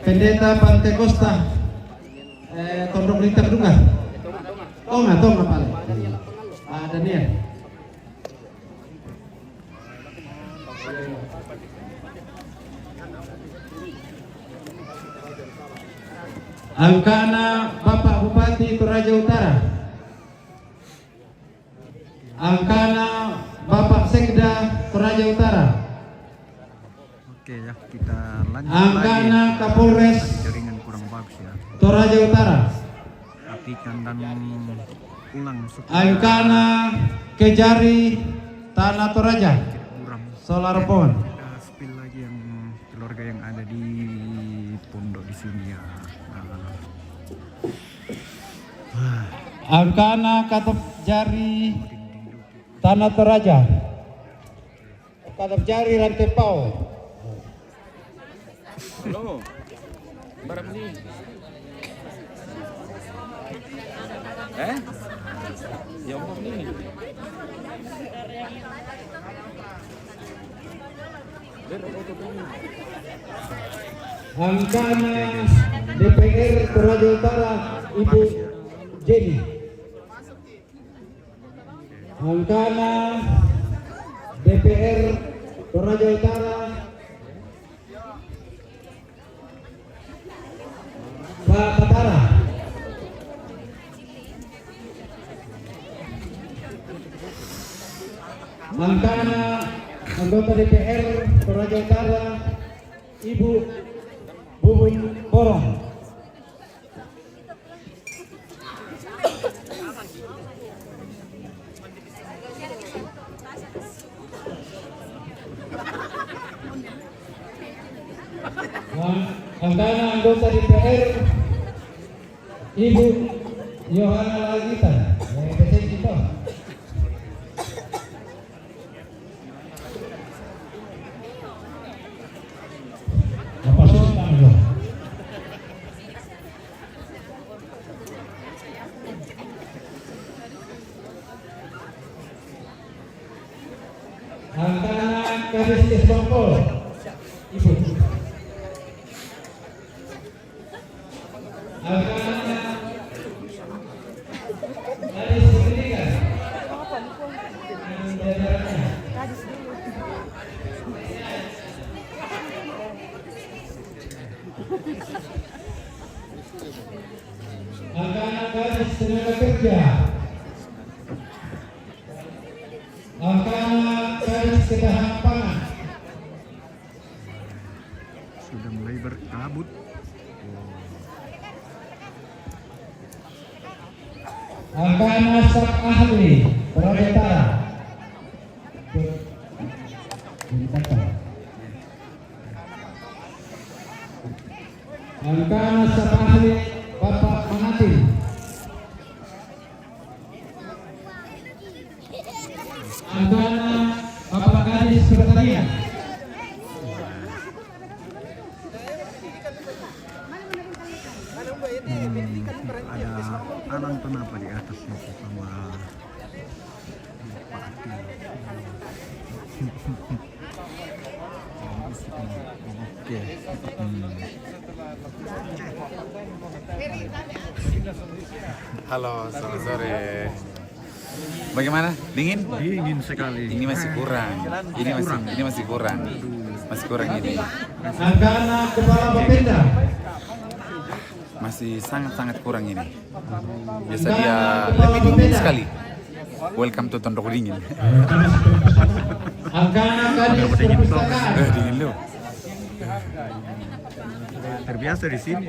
Pendeta Pantekosta Tondok Lintang Dunga. Tonga paling. Daniel. Angkana Bapak Bupati Toraja Utara. Angkana Bapak Sekda Toraja Utara. Oke ya, kita lanjut Angkana lagi. Kapolres Jaringan kurang bagus ya. Toraja Utara. Perhatikan dan ulang supaya Angkana Kejari Tanah Toraja. kurang. Solar Pon. Ada spill lagi yang keluarga yang ada di pondok di sini ya. Angkana Katop Jari Tanah Toraja. Katop Jari Rantepau. Halo, barang ini. Ya umum ini. Angkana DPR Toraja Utara Ibu Jenny. Angkana DPR Toraja Utara Pak Batara. Angkana anggota DPR Toraja Utara Ibu Bubun Borong. Angkana anggota DPR Ibu Yohana Lalita. Kita. Apa sultan lo? Angkana Kadis Isbangkol. Ibu. Angkana Kadis Pendidikan. Angkana Kadis Tenaga Kerja. Angkana Kadis Ketahanan Pangan. sudah mulai berkabut. Angkana Staf Ahli Toraja Utara. Angkana Staf Ahli Bapak Manatin. Angkana Bapak Kadis Pertanian. Ada alang kenapa di atasnya sama Pak Oke. Halo, selamat sore. Bagaimana? Dingin? Dingin sekali. Ini masih kurang. Ini masih kurang. Masih kurang ini. Angkana Kepala Bapenda. Masih sangat kurang ini. Biasa dia lebih dingin sekali. Welcome to Tondok Dingin. Angkana Kadis Perpustakaan. Dingin loh. Terbiasa di sini.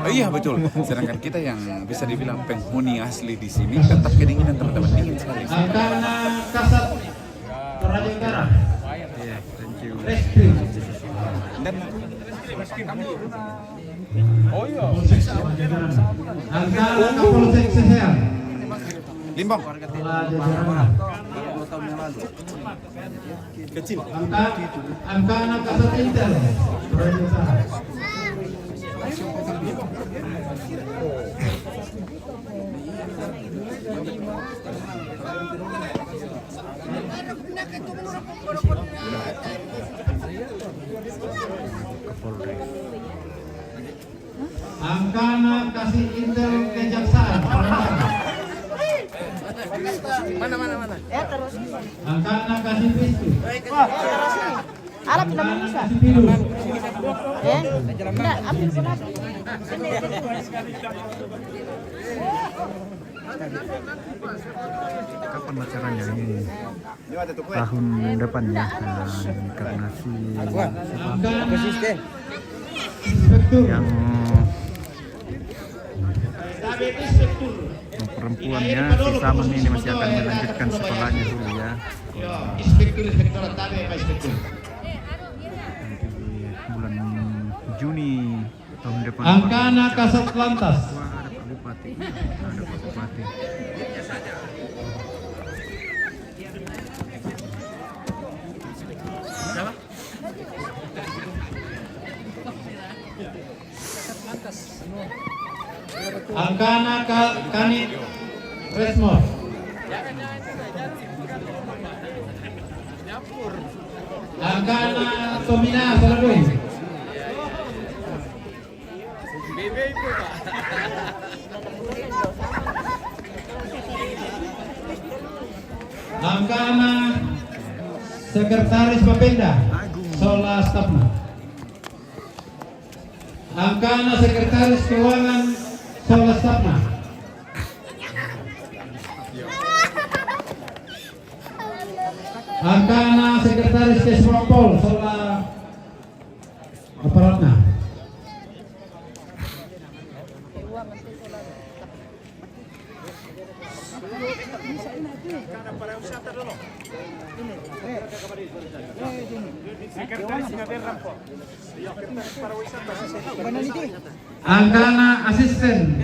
Oh, iya betul. Sedangkan kita yang bisa dibilang penghuni asli di sini tetap kedinginan teman-teman, dingin sekali. Angkana Kasat Toraja Utara. Iya, thank you. Reskrim. Dan Angkana Kapolsek Sehean. Limbang. Kecil. Angkana Kasat Intel Toraja Utara. Kapolri. Angkana kasih intel kejaksaan. Mana. Ya terus. Angkana kasih pistol. Terus nih. Alat tidak bisa. Kasih pilu. Enggak, ambil pun apa? Kapan acaranya ini? Tahun depan ya. Nah, karena si Angkana inspektur. yang perempuannya si Saman ini masih akan melanjutkan sekolahnya dulu ya. Inspektur tabe Pak Inspektur. Nanti bulan Juni tahun depan. Angkana Kasat Lantas. Wah, ada Pak Bupati. Ada Pak Bupati. Angkana Kanit Resmor. Angkana Tomina Salaboy. Angkana Sekretaris Bapenda Sola Stafna. Angkana Sekretaris Keuangan Sola Stafna. Angkana Sekretaris Kesropol Sola Aparatna. Angkana Asisten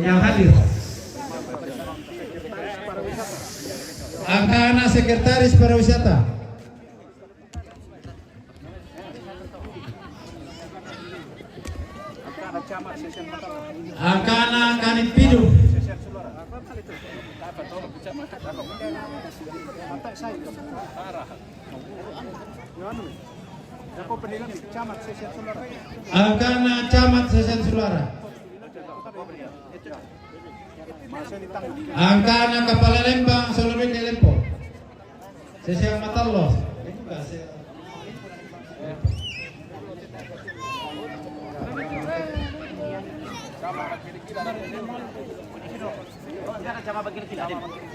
yang hadir. Angkana Sekretaris Pariwisata. Angkana Kanit Pidu. Angkana Camat Sesen Sulara. Angkana Kepala Lembang Solorin Lempo. Sesen Matalos.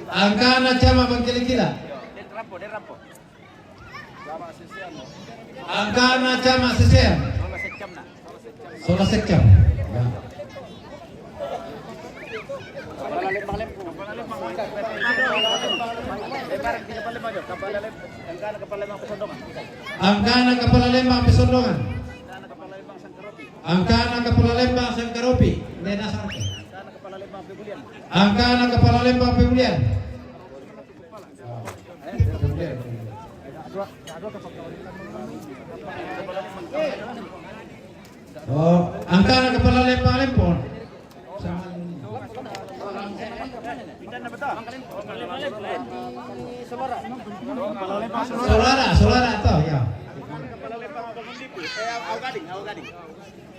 Angkana Cama Bangkilikila. Angkana Cama Sesen. Sola Sekcam. Angkana Kepala Lembang Pesondongan. Angkana Kepala Lembang Sangkaropi. Lena Sarke. Angkana Kepala Lembang Pemulian. Oh, Angkana Kepala Lembang Lempon. Solara atau ya.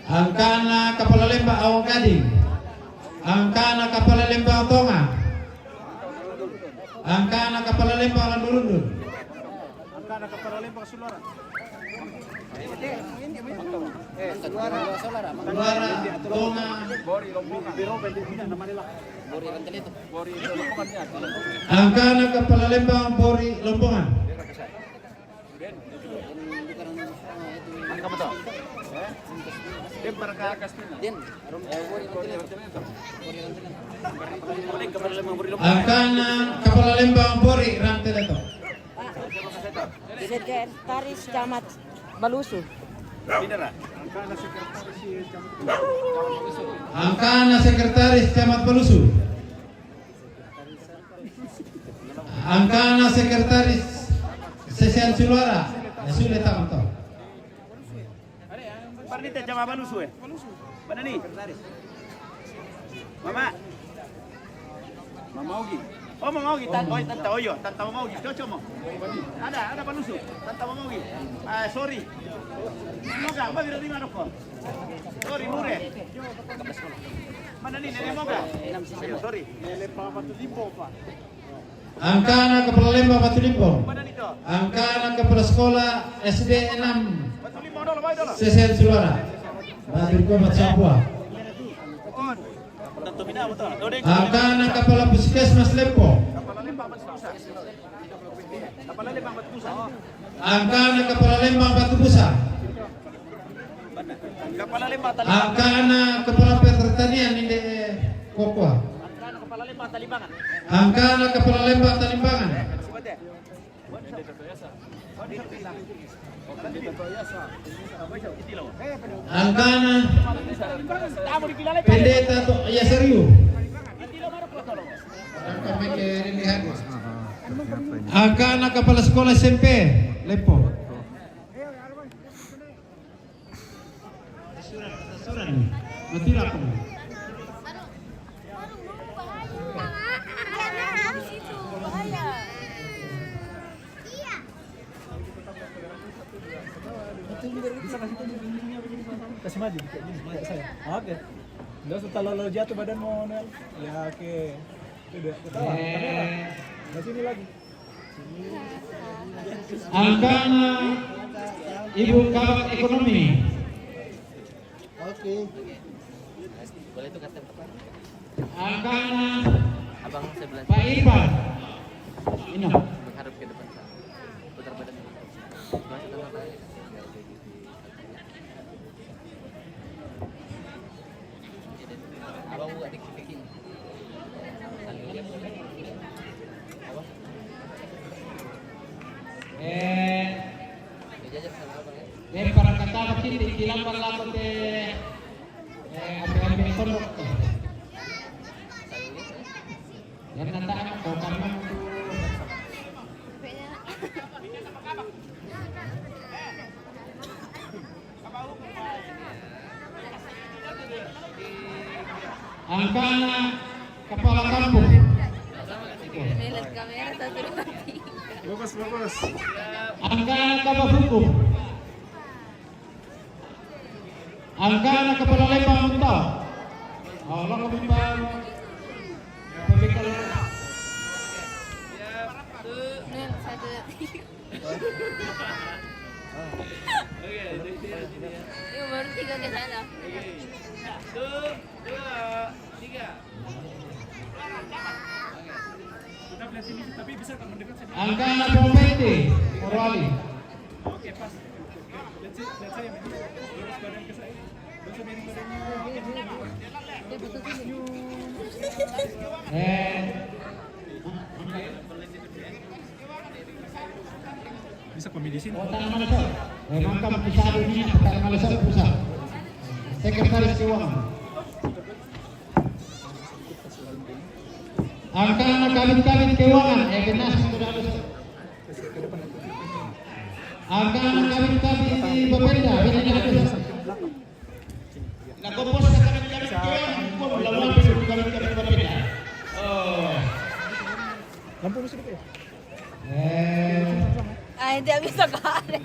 Angkana Kepala Lembang Awang Gading. Angkana Kepala Lembang Tonga. Angkana Kepala Lembang Landurundun. Angkana Kepala Lembang Sulara. Sulara Tonga. Angkana Kepala Lembang Bori Lombongan. Angkana Kepala Lembang Bori Ranteleto. Sekretaris Camat Balusu. Angkana Sekretaris Camat Balusu. Angkana Sekretaris Sesen Sulara. Sulit tak betul. Parnita Camat Balusu Mana nih? Mama Ogi. Oh, Mama Ogi, Tante Oyo, Tante Mama Ogi, cocok mau? Ada Balusu, Tante Mama Ogi. Sorry. Mau Pusang, bagi dari mana kok? Sorry, mure. Mana nih, nenek mau gak? Ayo, sorry. Nenek Batu Limpo, Pak. Angka anak Kepala Lembah Batu Limpong. Mana nih, toh? Angka anak Kepala Sekolah SD 6 Batu Limpo dulu, baik dulu. Sesen Sulara. Batu Limpong Sapua. On. Tentu bina betul. Dodeng. Angka anak Kepala Puskesmas Lempo. Kepala Lembang Batu Pusang. Kepala Lembang Batu Pusang. Angka anak Kepala Lembang Batu Busa. Kepala Lembang Talibangan. Angka anak Kepala Pertanian ini Kokwa. Kepala Lembang Talibangan. Angka anak Kepala Lembang Talimbangan. Siapa Angka anak Pendeta Yasariu. Angka anak Kepala Sekolah SMP Lepo. Mati aku. Kasih maju kayak gini kayak saya. Oke. Enggak usah terlalu jatuh badanmu, Nel. Ya oke. Udah, ketawa. Kamera. Nah sini lagi. Angka anak Ibu Kabak Ekonomi. Oke. Angka anak Abang sebelah Pak Irfan. Ini. menghadap ke depan sana. Putar badan. Masuk tangan saya. Abang buat dikit-dikit. Dijajak sama abang ya. Para kata kini dilambang lakon de ambil pondok. Yan nandaan ko karena angka Kepala Kampung. Lihat kamera satu lagi. Bagus. Angka Kabak Hukum. Angka Kepala Lembang Muntah. Allah kembang. Pembekal. Nih, satu lagi. Yuk, baru 3 ke sana. Angka Pomete Morwali. Oke, pas. Lihat saya. Lurus badan ke saya. Bisa miring badannya. Bisa pemilih sini. Kota Malaysia. Makam Kisah Dunia Kota Malaysia Pusat. Sekretaris Keuangan. Angka Kabin Keuangan Egenas Mudados. Angka Kabin di Bapenda Benedados. Nakopos sa Kabin Keuangan lawan Kabin Bapenda. Oh. Lampu mesti dikit ya? Ah, hindi bisa kare.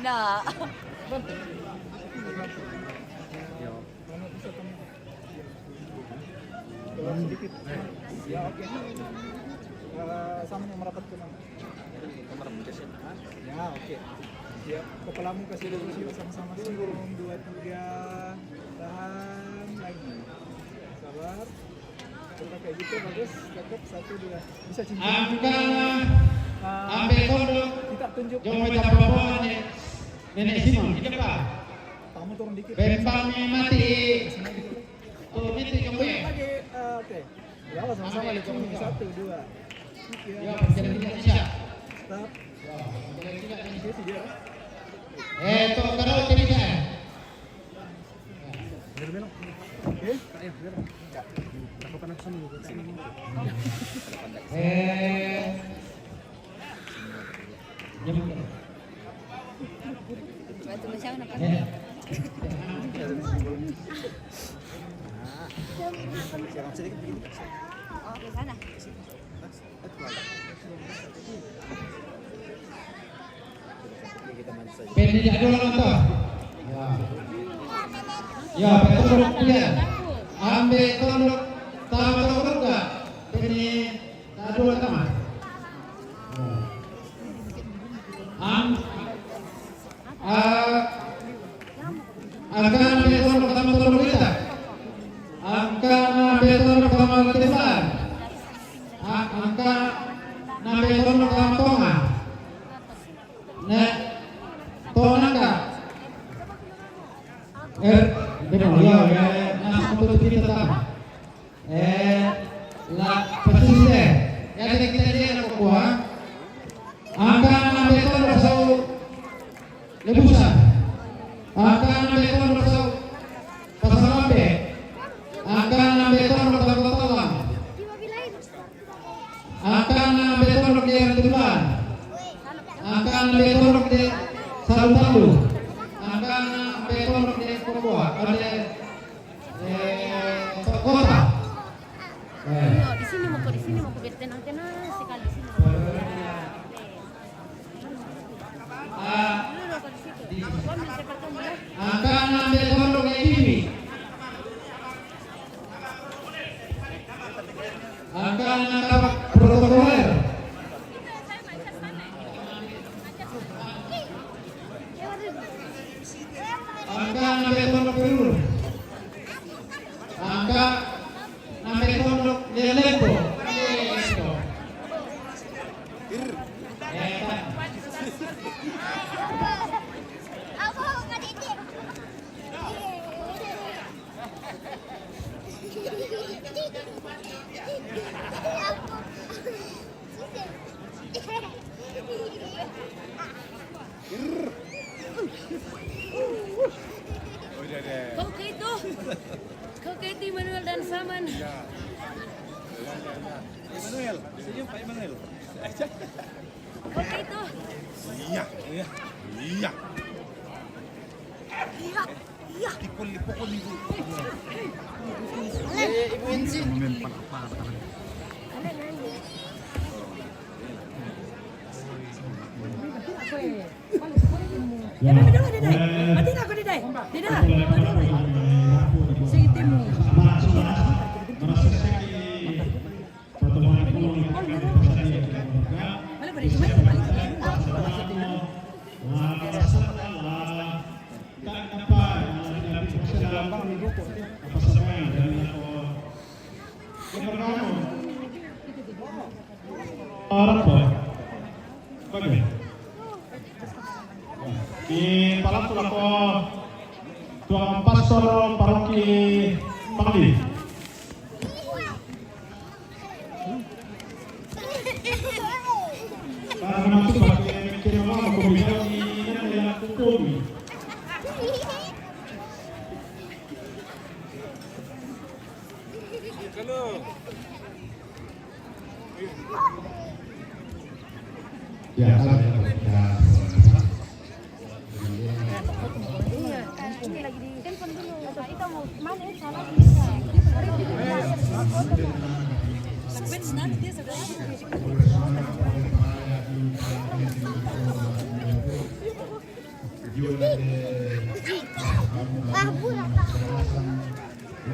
Nah. Sedikit. Ya oke. Sama yang merapat ke mana? Ya oke. Siap. Kepalamu kasih dulu sih sama-sama. 1, 2, 3. Tahan lagi. Sabar. Kita kayak gitu bagus. Cakep. 1, 2. Bisa cincin. Angka ambil pondok. Kita tunjuk. Jom kita bawa nenek Simon. Ini Pak. Kamu turun dikit. Bempangnya mati. Oh, mati kamu ya. Lagi. Oke. Ya sama-sama lihat ini. 1, 2. Ya, jadi tidak bisa. Stop. Ini dia. Tuh kalau tidak bisa. Belok. Oke. Ayo, belok. Lakukan action dulu. Batu besar apa? Oh, ke sana. Pedi jadul nonton. Ya, betul dia. Ambil tondok tahu enggak? Pedi jadul teman. Akan ambil tondok sama tondok kita. Akan ambil tondok sama ketimbang. Akan ambil tondok sama tonga. Nek tonga ka. Benar ya, nas untuk kita tahu. La pesisir. Ya kita dia nak buat. Akan ambil tondok sau lebusan. Akan ambil tondok sau pasal lambe. Akan ambil tondok sau tolang. Akan ambil tondok di Tuban. Akan ambil tondok di Salutambu. Akan ambil tondok di Papua. Ada kota. Di sini mau ke tenang-tenang sekali di sini. Akan ambil tondok di TV. Akan angkat protokoler. Akan ambil tondok peluru. Akan ambil tondok di Lempo. Kau ke itu Manuel dan Saman. Emmanuel, senyum Pak Emmanuel. Kau ke itu. Iya. Dipukul ibu. Momen apa? Ya. Di Palap Tulako Tuang Pastor Paroki Pangli. Para naman ito kinawa makubigaw ni Nila Kukomi. Ya, Ini lagi di telepon dulu. Itu mau mana salah bisa. Nanti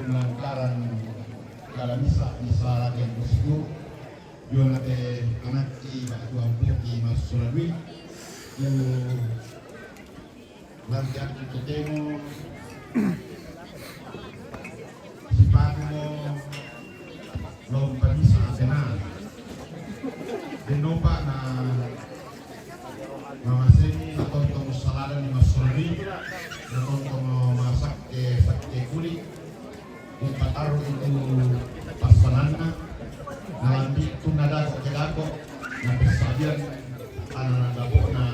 Lantaran kalau bisa yang musyu, jual anak di batu ampuki masuk Surawi, yang lantian itu temo, si pago lompat bisa kenal, denopa na mamasini atau tong salada di masuk Surawi, atau tong masak ke kulit. Pataruh itu pasananna nalambi itu nada kelako na pesabian anak dabo na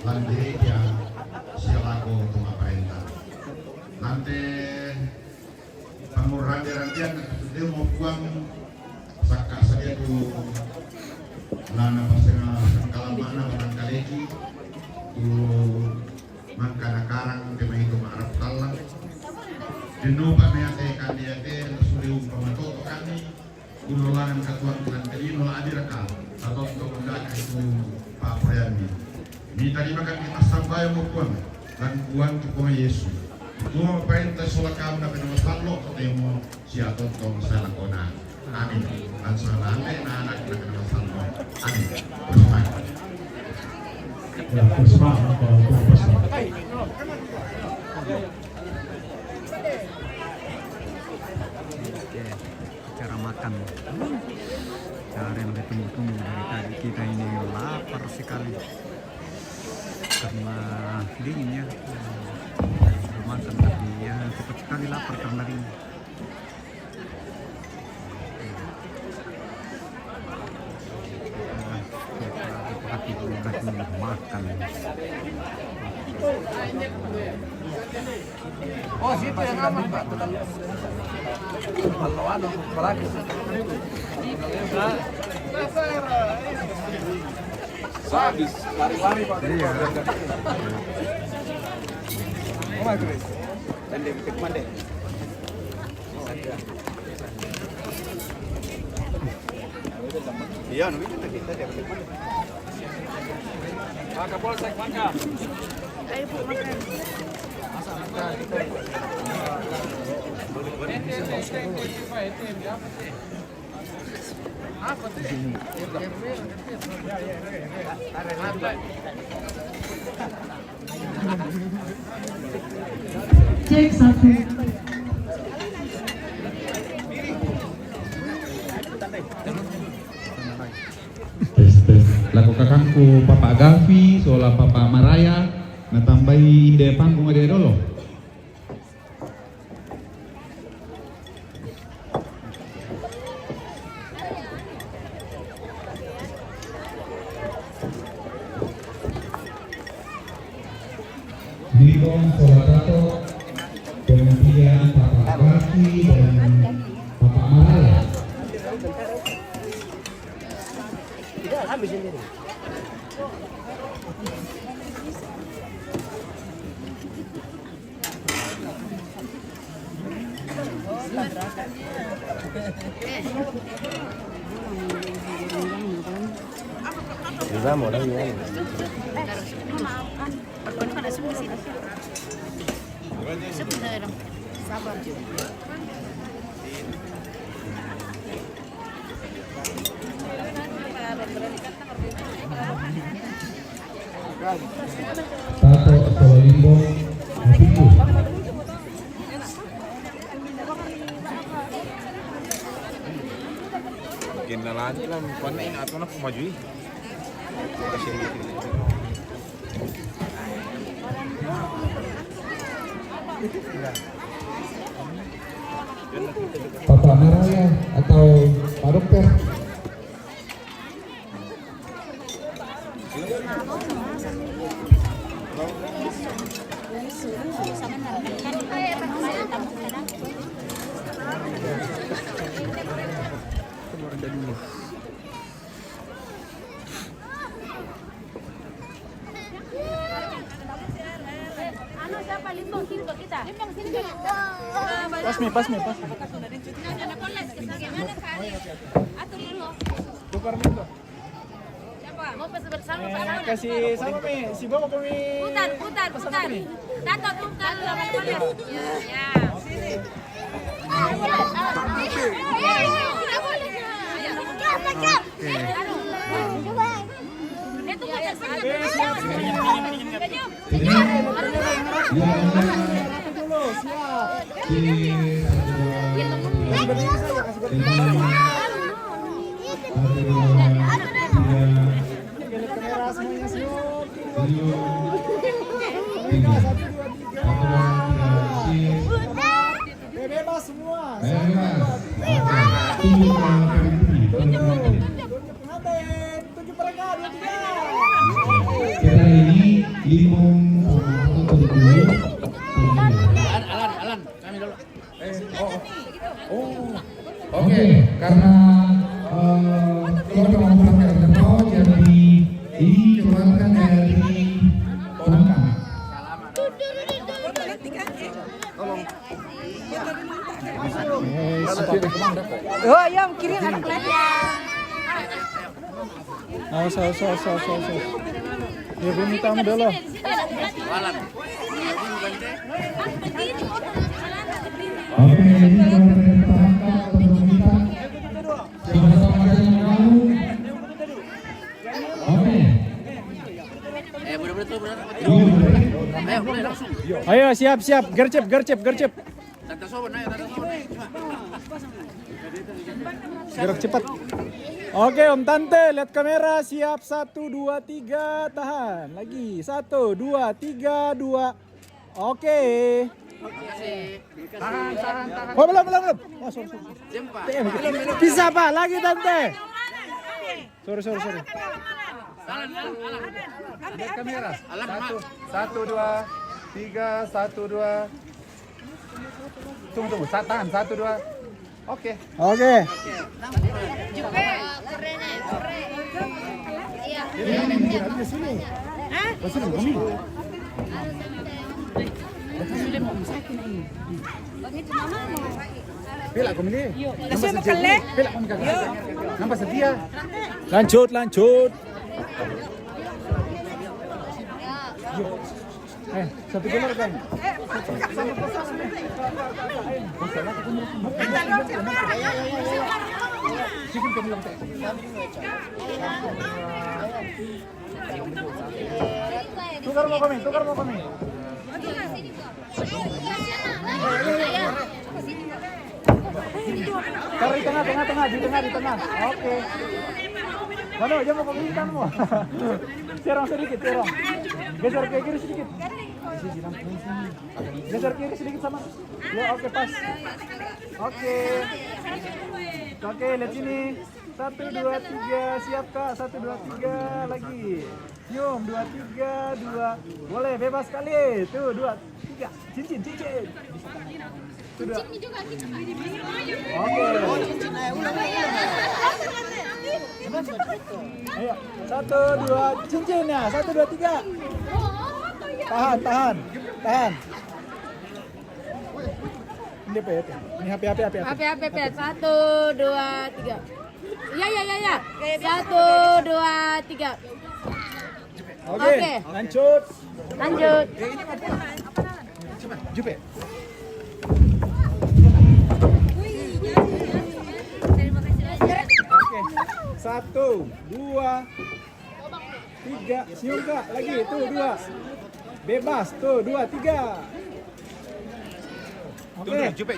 landiri dia sialako tumapainta nanti pangurang rantian dia mau buang saka saja tu lana pasena kalamana barangkali tu mangkana karang tema itu ma'araf talang Dino Pak Meate Kandiate Suriung Pamatoto kami Ulolangan Katuan Tuhan Kelino Adiraka atau untuk mendadak itu Pak Proyami Minta dimakan kita sampai mau puang dan puang ke poma Yesus. Tuhan perintah solat kamu dapat nama sallo ketemu siapa tong salah kona. Amin. Dan salah anak kita nama sallo. Amin. Bersemangat. Ya, bersemangat kalau bersemangat. Oke, cara makan. Cara yang ditunggu-tunggu dari tadi. Kita ini lapar sekali karena dingin ya. Makan tapi ya cepat sekali lapar karena dingin. Hati-hati makan. Oh, situ yang aman, Pak. Kalau ada apalagi. Habis lari-lari, Pak. Iya. Oh, my God. Dan dia ke mana? Iya, nanti kita dia ke mana? Pak Kapolsek mana? Ayo Bu makan. Cek satu. Tes. Laku kakangku Papa Gavi, soal Papa Maraya, natambahi ide panggung ade dolo. Dibong Soladato, kemudian Papa Gavi dan Papa Maraya. Sebentar. Sabar. Tato Solimbo Habibu. Kenalan lah, mana yang atau nak maju? Papa Maraya atau Pak Dokter. Anu siapa limbang sini ke kita? Limbang sini ke kita. Pas me. Atur dulu. Tukar dulu. Siapa? Mau pesan bersama Pak Nana? Kasih sama me, si bawa kami. Putar. Tato tukar lawan poles. Ya. Sini. Bebas semua. Tunjuk mereka 23. Kita ini limong Alan, kami dulu. Oke, karena keluarga mau berangkat ke bawah, jadi dikeluarkan dari Tongkang. Oh, yang kirim anak lagi. So. Ya, minta dulu. Di sini ada berarti. Oke, ini kalau dipertahankan atau dipertahankan. Sama-sama saja yang mau. Oke. Ayo, mulai langsung. Ayo, siap. Gercep. Tante Soban, ayo, Tante Soban. Gerak cepat. Oke, Om Tante, lihat kamera, siap 1 2 3, tahan. Lagi 1 2 3 2. Oke. Tahan. Oh, belum. Oh, sorry. Jempa. Bisa, Pak. Lagi, Tante. Sorry. Lihat kamera. Alah, Mak. 1 2 3 1 2. Tunggu. Tahan 1 2. Oke. Pila kau ni? Pila kau ni? Nampak setia. Lanjut. Satu dolar kan? Tukar mau kami. Tarik tengah, di tengah. Oke. Mana aja mau pemilikanmu? Serong sedikit. Geser ke kiri sedikit. Geser kiri sedikit sama. Ya, oke, pas. Oke, lihat sini. 1 2 3, siap Kak. 1 2 3 lagi. Senyum 2 3 2. Boleh bebas sekali. Tuh 2 3. Cincin. Tuh 2. Oke. Ayo, 1 2 cincinnya. 1 2 3. Tahan. Ini apa ya? Ini HP. HP. 1 2 3. Ya. 1 2 3. Oke. Lanjut. Jupe. Oke. 1 2 3. Senyum Kak. Lagi. Tuh 2. Bebas. Tuh 2 3. Oke. Jupe.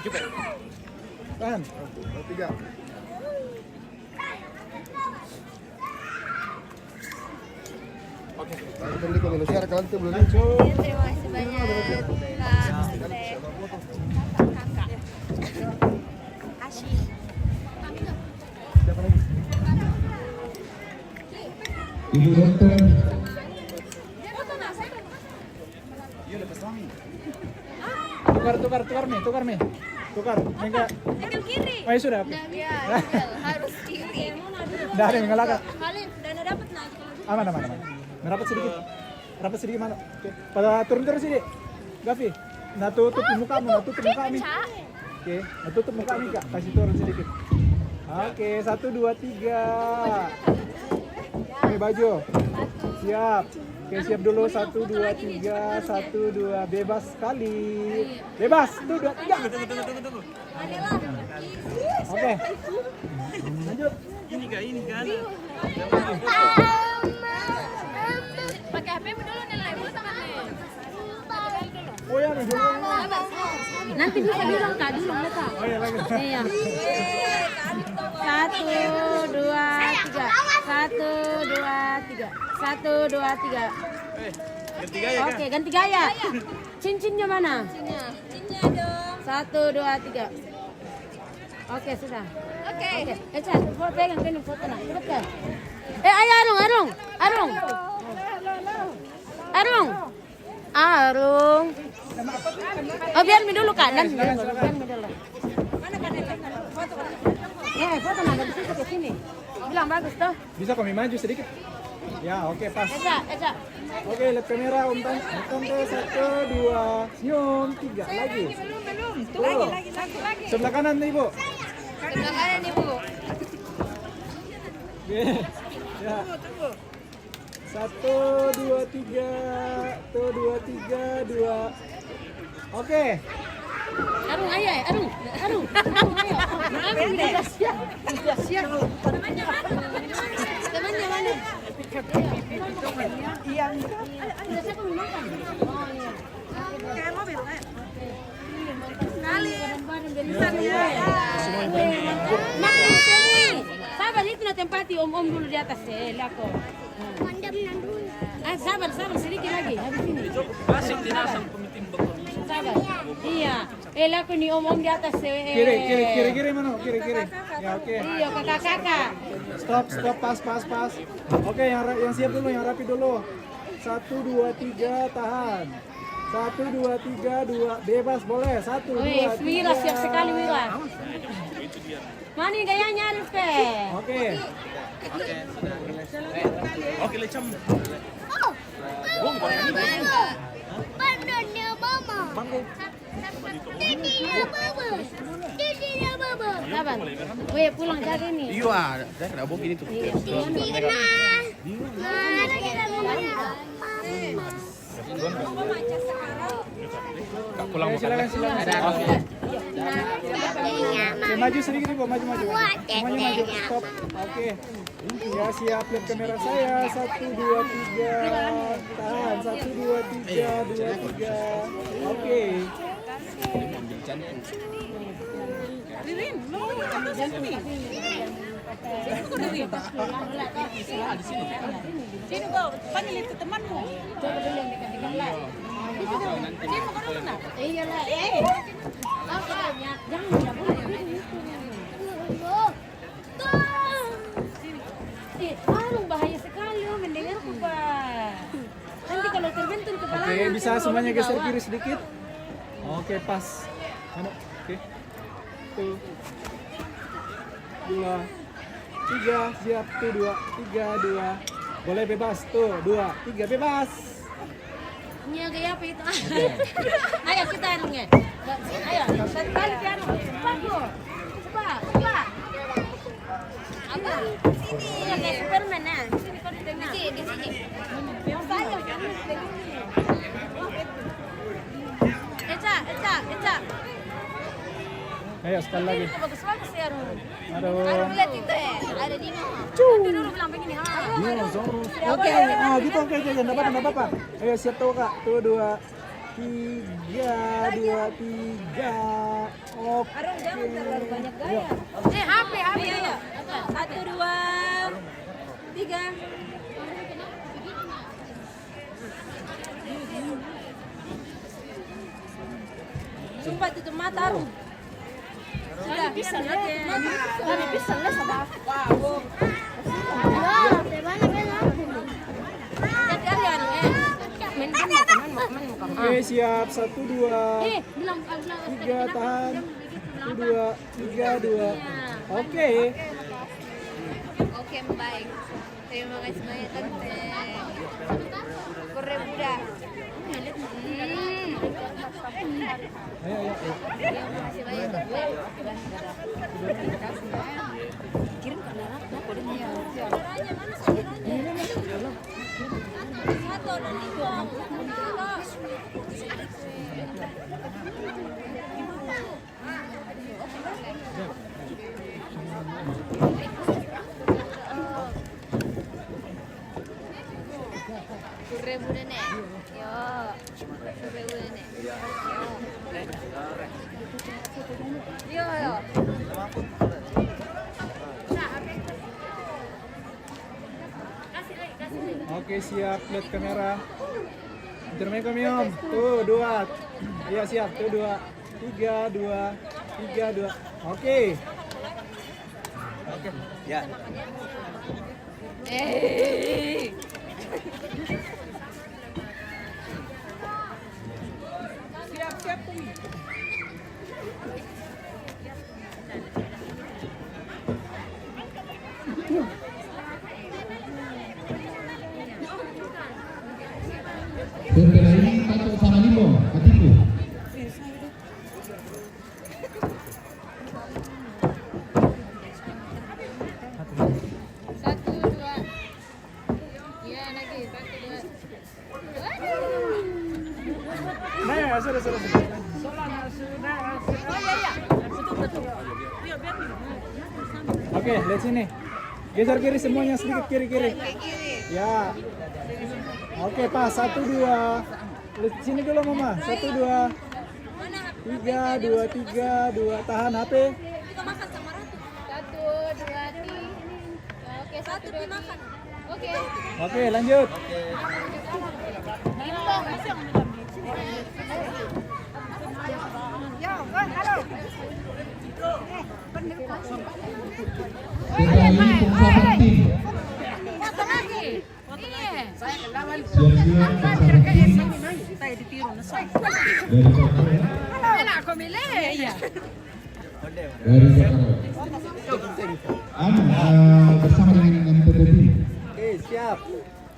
Tahan. 3. Oke. Beli kau share kalau itu belum. Terima kasih banyak Kak. Asyik. Ibu dokter. Tukar nih. Enggak. Ambil kiri. Oh, ya sudah. Ya, harus kiri. Dah ada yang ngelakar. Kalian dana dapat lagi. Aman. Merapat sedikit mana? Oke. Pada turun sini. Gavi. Nah, tutup mukamu. Oke. Nah, tutup mukamu Kak. Kasih turun sedikit. Oke, 1 2 3. Oke, baju. Siap. Oke, siap dulu. 1 2 3. 1 2. Bebas sekali. Bebas. Tuh 2 3. Tunggu. Oke. Lanjut. Ini kan. Pakai HP dulu nilai Oh ya, nih dulu. Nanti bisa bilang Kak dulu Kak. Oh ya, lagi. Iya. 1 2 3. 1 2 3. 1 2 3. Ganti gaya kan? Oke, ganti gaya. Cincinnya mana? Cincinnya dong. 1 2 3. Oke, sudah. Oke. Eca, pegang ini foto nak. Cepat kan? Ayo Arung. Oh, biar mi dulu Kak. Biar mi dulu. Foto nak dari situ ke sini. Bilang bagus tuh. Bisa kami maju sedikit? Ya, oke, pas. Eca. Oke, lihat kamera Om Tante. 1 2. Senyum 3. Lagi. Belum. Tuh. Lagi. Sebelah kanan nih, Bu. Sebelah kanan nih, Bu. Oke. Ya. Tunggu. 1, 2, 3. Tuh 2, 3, 2. Oke. Arung, ayo, Arung, ayo. Arung, udah siap. Temannya mana? Yang Udah siapa mau makan? Oh iya. kayak mobil. Sabar, itu na tempati om dulu di atas lako. Sabar sedikit lagi habis ini. Sabar. Iya. Lako ni om di atas. Kiri mana? Kiri. Ya oke. Iya kakak. Stop, pas. Oke, yang siap dulu, yang rapi dulu. 1, 2, 3, tahan. 1, 2, 3, 2, bebas boleh. 1, 2, 3. Wira siap sekali Wira. Mana gayanya Arif pe? Oke. Oke, lecam. Sabar. Weh pulang jaga ini. Iya, saya kena bom ini tuh. Oke, silakan. Oke, maju sedikit Ibu, maju. Semuanya maju, stop. Oke. Ya, siap, lihat kamera saya. 1, 2, 3. Tahan. 1, 2, 3, 2, 3. Oke. Sini kau, panggil itu temanmu. Coba dulu yang dekat-dekat lah. Sini mau ke dulu nak. Iya lah. Apa? Jangan boleh. Aduh bahaya sekali mendengarku Pak. Nanti kalau terbentur kepala. Oke, bisa semuanya geser kiri sedikit. Oke, pas. Mana? Oke. 1, 2, 3, siap. Tuh 2, 3, 2. Boleh bebas. Tuh 2, 3, bebas. Nya gaya apa itu? Ayo kita anungnya. Ayo, satu kali piano. Coba. Apa? Sini. Kayak Superman ya. Sini kau di tengah. Di sini. Saya kamu di sini. Eca. Ayo sekali lagi. Bagus ya Rum. Aduh. Lihat itu ya. Ada di mana? Nanti dulu bilang begini. Oke, gitu oke, enggak apa-apa. Ayo siap tuh Kak. Tuh 2, 3, 2, 3. Oke. Arung jangan terlalu banyak gaya. HP ayo. 1, 2, 3. Sumpah tutup mata Arung. Sudah bisa lihat. Kami bisa lihat sama aku. Oke, siap. 1, 2, 3, tahan. 1, 2, 3, 2. Oke. Oke, baik. Terima kasih banyak Tante. Korea muda. Ayo. Terima kasih banyak Tante. Kirim ke darat, kameranya mana sih? Satu dan lima. Ribu nenek, yo, ribu nenek, yo. Oke, siap. Lihat kamera. Termain kami Om. Tuh 2. Iya siap. Tuh 2, 3, 2, 3, 2. Oke. Ya. Siap Umi. Berkali satu sama lima, hatiku. Satu, dua. Iya lagi. Nah, sudah. Oh iya. Betul. Iya, biar nih. Oke, lihat sini. Geser kiri semuanya, sedikit kiri. Ya. Oke, Pak. 1, 2. Lihat sini dulu, Mama. 1, 2. 3, 2, 3, 2. Tahan HP. Kita makan sama Ratu. 1, 2, 3. Oke, 1 dimakan. Oke. Oke, lanjut. Imbang masih yang Ya, halo. Setelah ini pengsahabat tim. Foto lagi. Iya. Siap-siap pengsahabat tim Saya ditiru nesai. dari Jakarta. Enak aku milih. Iya. Dari Jakarta. Bersama dengan MPT tim. Oke, siap.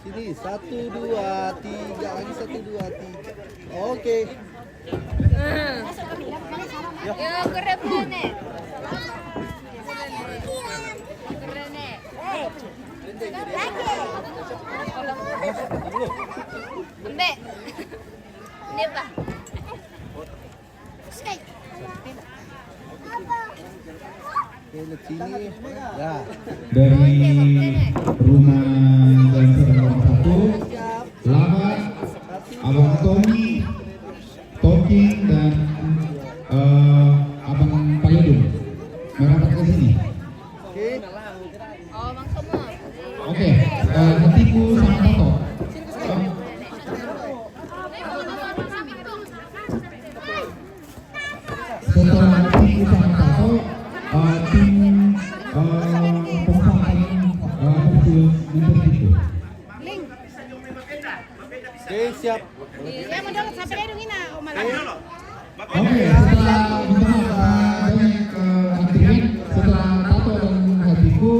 Sini 1, 2, 3 lagi 1, 2, 3. Oke. Yo, keren nih. Mbak. Ini apa? Oke, lihat sini. Ya. Dari rumah Dancer nomor 1, Lama, Abang Tommy, Toking dan Abang Payudung merapat ke sini. Oke. Oh, Bang semua. Oke, Hatiku sama Tato. Setelah Hatiku sama Tato, tim pengsahabat berhasil mempertipu. Oke, siap. Ya, mau dong sampai dari Dungina, Om Malang. Oke, setelah banyak antrian, setelah Tato dan Hatiku,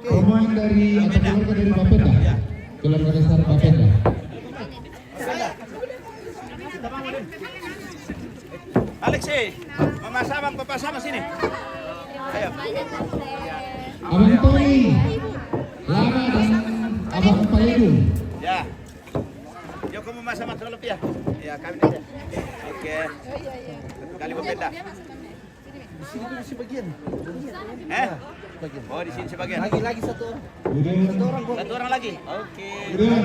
rombongan dari atau keluarga dari Bapenda, keluarga besar Bapenda. Alexi, Mama sama Papa sama sini. Ayo. Abang Tony, Lama dan Abang Payudung. Ya. Yuk kamu Mama sama dulu ya. Ya, kami aja. Oke. Kali berbeda. Di sini dulu sebagian. Oh, di sini sebagian. Lagi satu orang. Udah, Satu orang lagi. Oke. udah.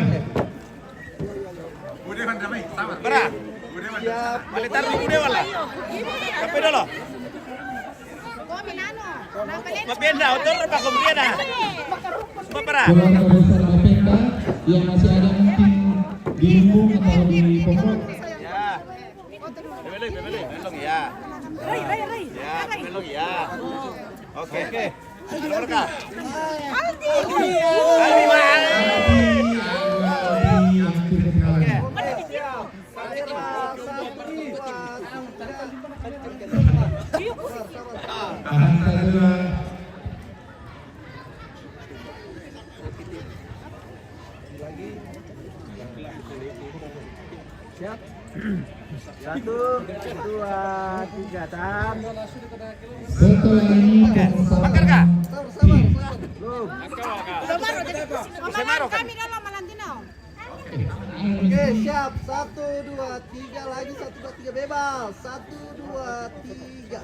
Berah. Siap. Balik taruh di Budewan lah. Sampai dulu. Mapenda, otor pa kemudian dah. Berah. Keluarga besar Bapenda yang masih ada mungkin di Lumbung atau di Pondok. Ya. Belum ya. Ya, belum ya. Oke. Nomor kah? Aldi. Siap. 1, 2, 3, tahan. Setelah ini Bakar kah? Belum. Om kami dalam Malantino. Oke, siap. 1, 2, 3 lagi 1, 2, 3 bebas. 1, 2, 3.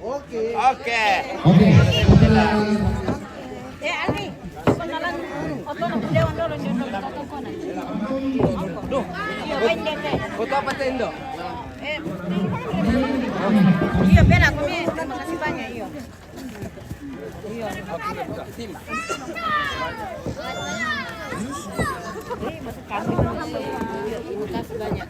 Oke. setelah Almi. Kenalan otono Budewan dulu nyono tatokonan. Iya, baik deh. Foto apa tendo? Iya, bela kami. Terima kasih banyak, iya. Iya. Masuk kami. Terima kasih banyak.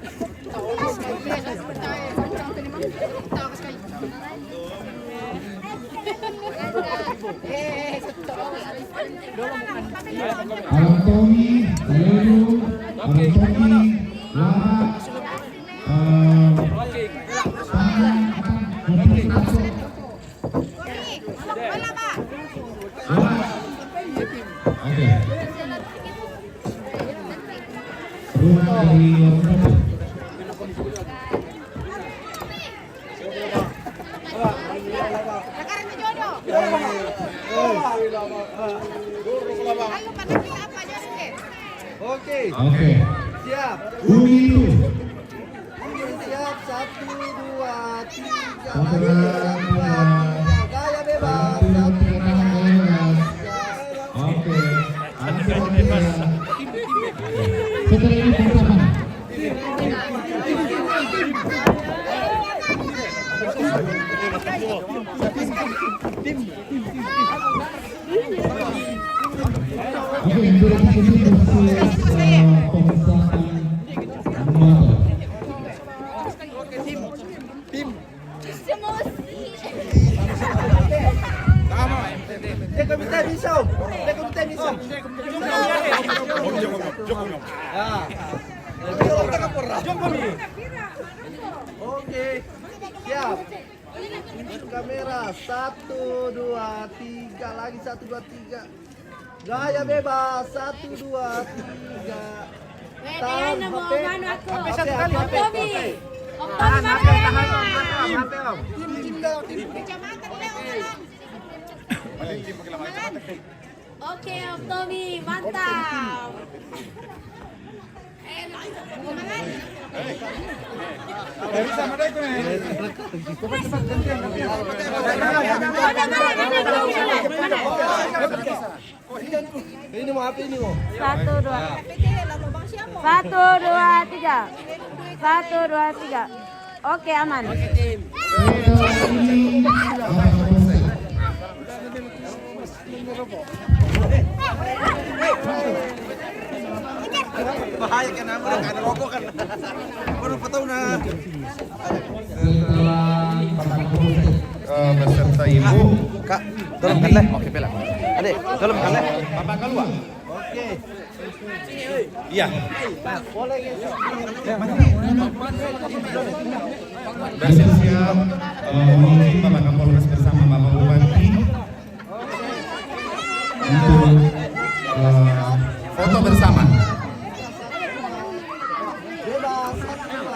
Abang Tommy, Lalu, Abang Tommy, Lama, Oke. Rumah dari Lama. Oke. Oke. Siap. Bumi itu. Gaya bebas. Oke. Setelah ini bersama. Oke, yang berarti ini proses pemisahan motor. Oke, siap. Kamera 1, 2, 3 lagi 1, 2, 3. Gaya bebas 1, 2, 3. Tahan mau mano aku. Oke, Oktobi. Oke, Oktobi, mantap. Ini mau apa ini mau? 1, 2, 3. 1, 2, 3. Oke, aman. Bahaya kan, udah ada rokok kan. Baru potong nah. Beserta ibu. Kak, tolong kan leh. Oke, bela. Adek, tolong kan leh. Bapak keluar. Oke. Iya. Boleh guys. Bersiap-siap Bapak Kapolres bersama Bapak Bupati untuk foto bersama. Bebas 1, 2,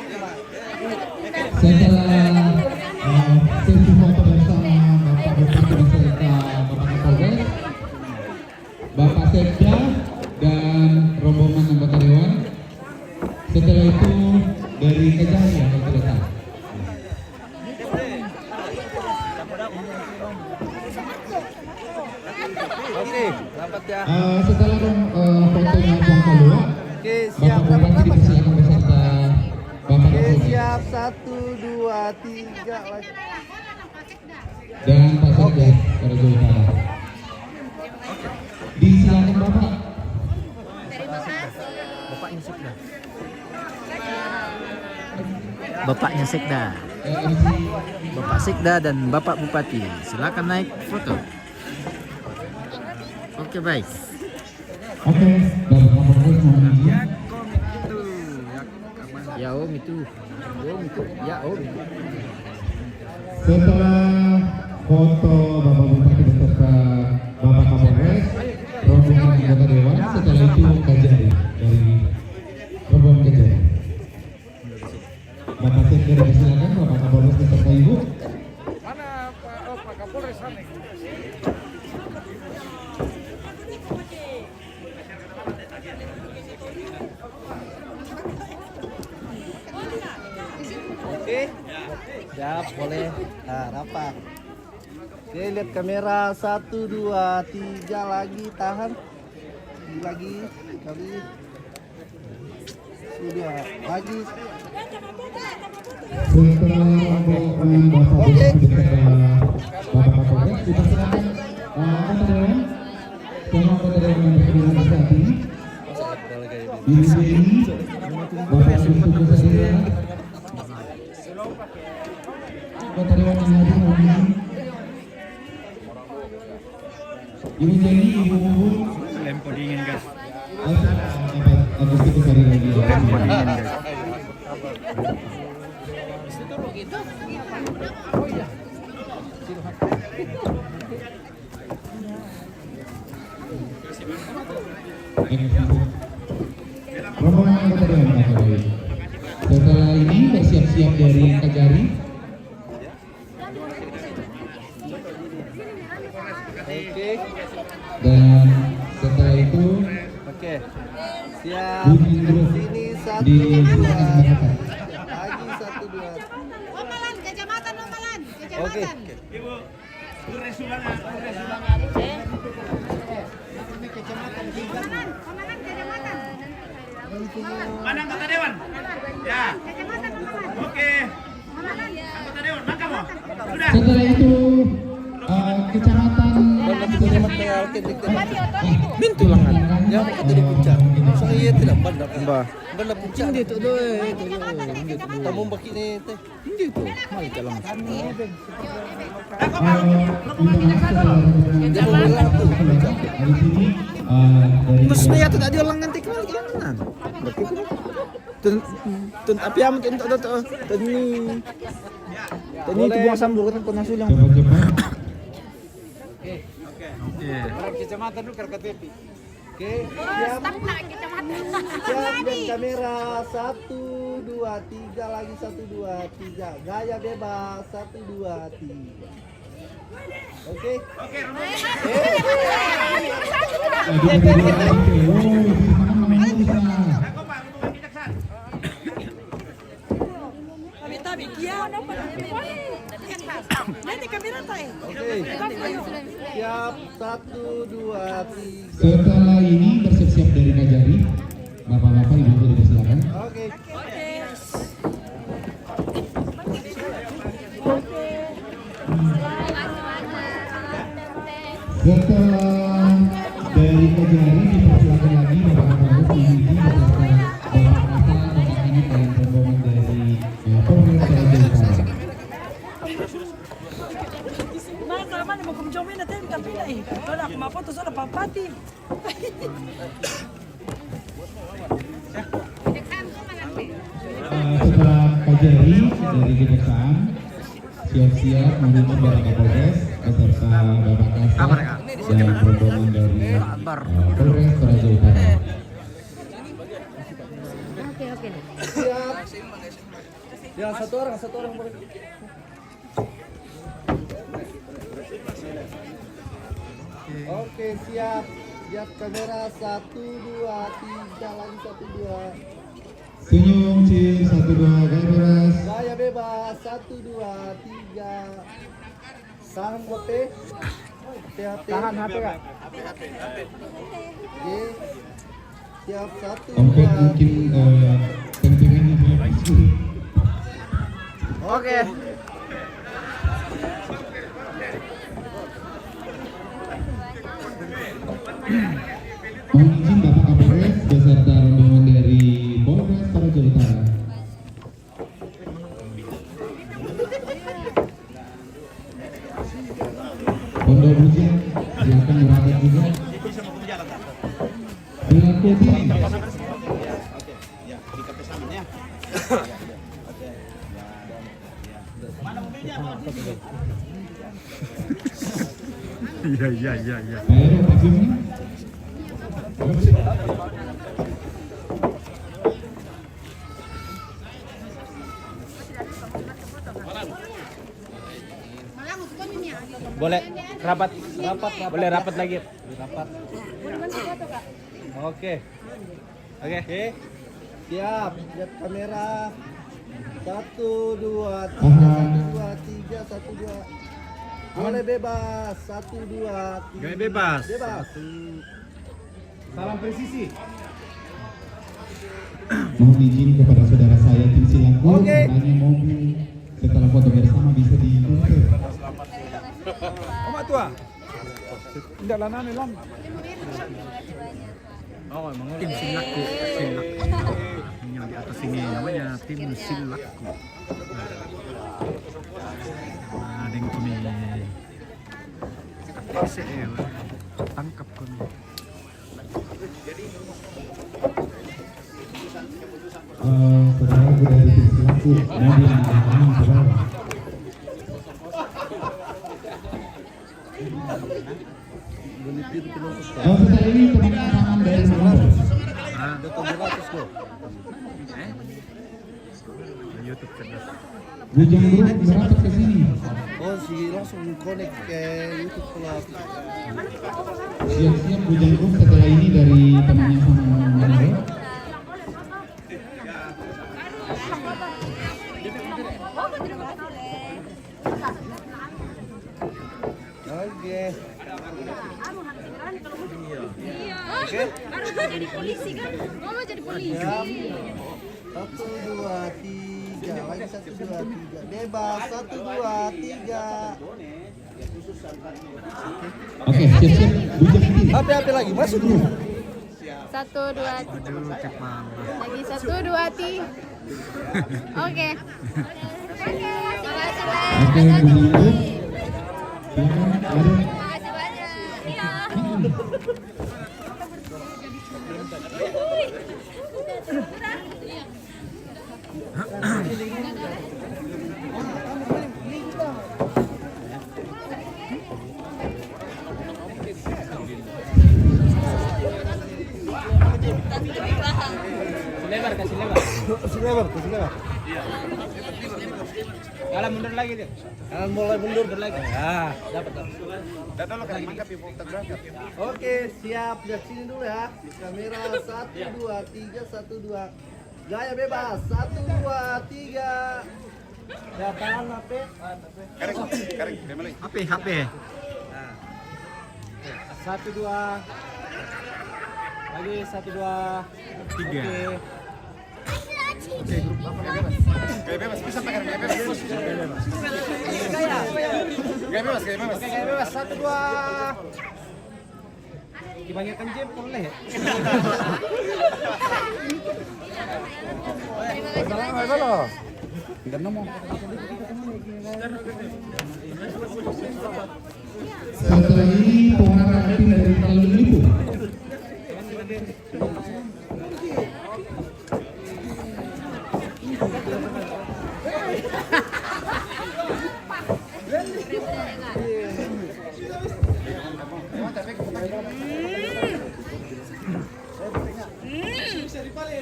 3. Setelah sesi foto bersama Bapak Bupati beserta Bapak Kapolres, Bapak Sekda dan rombongan anggota dewan. Setelah itu dari Kejari yang akan datang. Oke, rapat ya. Setelah fotonya yang kedua, Oke, siap. Bapak Bupati dipersilakan beserta Bapak Oke, Kapolres siap. 1, 2, 3 lagi. dan Pak Sekda pada Zulkifli. Disilakan Bapak. Bapaknya Sekda, Bapak Sekda dan Bapak Bupati, silakan naik foto. Oke, baik. Oke, Bapak Kapolres mohon izin. Ya Om itu, ya Om. Setelah foto Bapak Bupati beserta Bapak Kapolres, rombongan anggota dewan, setelah itu Kajari dari rombongan Kajari. Bapak Sekda dipersilakan, Bapak Kapolres beserta Ibu. Mana Pak Kapolres sana? Oke, siap, boleh. Nah, rapat. Oke, lihat kamera 1, 2, 3 lagi, tahan. Lagi, kali. Sudah, lagi. Setelah rombongan Bapak Bupati beserta Bapak Kapolres dipersilakan anggota dewan, semua anggota dewan yang berdiri di saat ini. Ibu Jenny, Bapak Sultan Sadira, anggota dewan yang hadir mohon izin. Ibu Jenny, Ibu Bubu, Lempo dingin guys. Agustus Besari lagi. Lempo dingin guys. Rombongan anggota dewan Pak Jokowi. Setelah ini bersiap-siap dari Kajari. Oke, Dan setelah itu oke. Siap. Budi Indro Sini 1, di 2. silakan masyarakat. Lagi 1, 2. Ibu, Gure Sulangan. Mana anggota dewan? Ya. Oke. Anggota dewan, mana kamu? Sudah. Setelah itu kecamatan Mintu langan. Ya kita di puncak. Saya tidak bandar. Bandar puncak. Hindi to do itu. Tamu baki ni teh. Hindi to. Mali ka lang. Mas na yata tadi orang ngantik lagi kan. Tun api amat untuk to. Tani itu buang sambur kan pernah sulang. Kecamatan Nukar KTP. Oke, Stuck na kecamatan. siap dan kamera 1 2 3 lagi 1 2 3. Gaya bebas 1 2 3. Oke. Oke, Siap 1 2 3. setelah ini bersiap-siap dari Kajari. Bapak-bapak ibu dipersilakan. Oke. Setelah dari Kajari dipersilakan lagi bapak-bapak menuju beserta bapak asal bapak ini kalian rombongan dari Polres Toraja Utara. Mana mau kumjomin natin kami na eh. Wala ako mapoto sa napapati. Setelah Kajari dari Kejaksaan siap-siap menuju dari Kapolres beserta bapak kasat dan rombongan dari Polres Toraja Utara. Oke. Siap. Ya, satu orang boleh. Oke, siap. Lihat kamera 1 2 3 lagi 1 2. Senyum, cheers, 1, 2, gaya bebas. Gaya bebas 1 2 3. Tangan bote. Hati-hati. Tangan HP Kak. Oke. Siap 1 Ompet 2 mungkin 3. tempengannya belum disuruh. Oke. Mohon izin Bapak Kapolres beserta rombongan dari Polres Toraja Utara. Pondok Bujen, silakan merapat juga. Berlaku diri. Ya, dikat sama ya. Mana mobilnya, Pak? Iya. Ayo, majunya. Boleh rapat. Boleh rapat lagi. Rapat. Oke. Siap. Lihat kamera. 1 2 3 1 2 3 1 2. Boleh bebas. 1 2 3. Gaya bebas. Bebas. Salam presisi. Mohon izin kepada saudara saya tim Silangku, Oke. hanya mobil setelah foto bersama bisa diundur. Oma tua. Tidak lanane lan. Oh, emang tim Silakku. Yang di atas ini namanya tim Silakku. Ada yang kami TCL tangkap kami. Saudara dari tim Silangku, mobil yang datang saudara. Setelah ini kemenangan dari Mabes. YouTube cerdas. Bujang Group merapat ke sini. Oh, si langsung connect ke YouTube Club. Siap-siap Bujang Group setelah ini dari temannya sama Mabes. Oke. Iya. Baru mau jadi polisi kan? Mau jadi polisi. 1, 2, 3. Lagi 1, 2, 3. Bebas. 1, 2, 3. Oke, siap-siap. Bujang kiri. HP lagi masuk dulu. 1, 2, 3. Aduh, cepat. Lagi 1, 2, 3. Oke. Oke, begitu. Silakan, ada. Makasih banyak. Iya. Kasih lebar. Kalah mundur lagi dia. Kanan mulai mundur lagi. Ya, dapat. Dan dulu kan mangkap ibu kita berangkat. Oke, siap. Lihat sini dulu ya. Kamera 1, 2, 3, 1, 2. Gaya bebas. 1, 2, 3. Ya, tahan HP. Kareng, dia mulai. HP. 1, 2. Lagi 1, 2. 3. Gaya bebas, bisa pakai gaya bebas. Gaya bebas. 1, 2. Kebanyakan jempol boleh ya? Dan nemu. Setelah ini pengarah api dari Talu Lipu.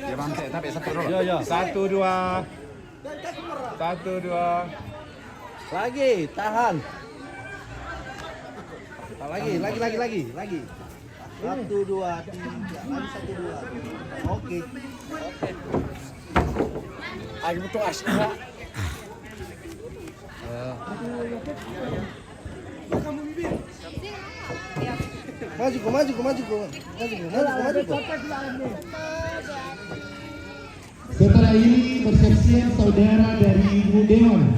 Ya bang, tapi satu dulu. Yo. 1, 2. 1, 2. Lagi, tahan. Lagi. 1, 2, 3. Lagi 1, 2. Oke. Ayo butuh asra. Maju. Setelah ini persepsian saudara dari Ibu Dewan.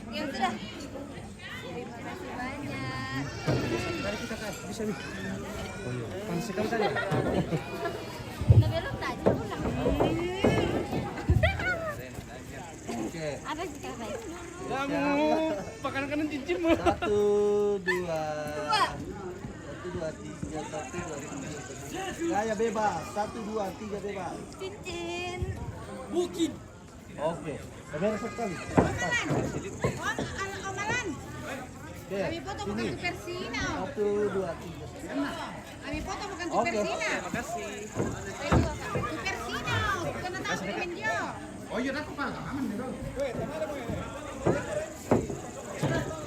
Ya sudah. Terima kasih banyak. Sekali saja. Lebih rendah aja ulang. Apa sih kakak? Kamu makanan cincin mu. 1, 2. 1, 2, 3. 1, 2, 3. Gaya bebas. 1, 2, 3 bebas. Cincin. Oke. Kamera sekali. Omalan. Oke. Kami foto bukan di Persina. 1, 2, 3. Kami foto bukan di Oke. Persina. Terima kasih. Di Persina. Bukan tahu kirim dia. Oh iya, aku Pak. Aman deh dulu.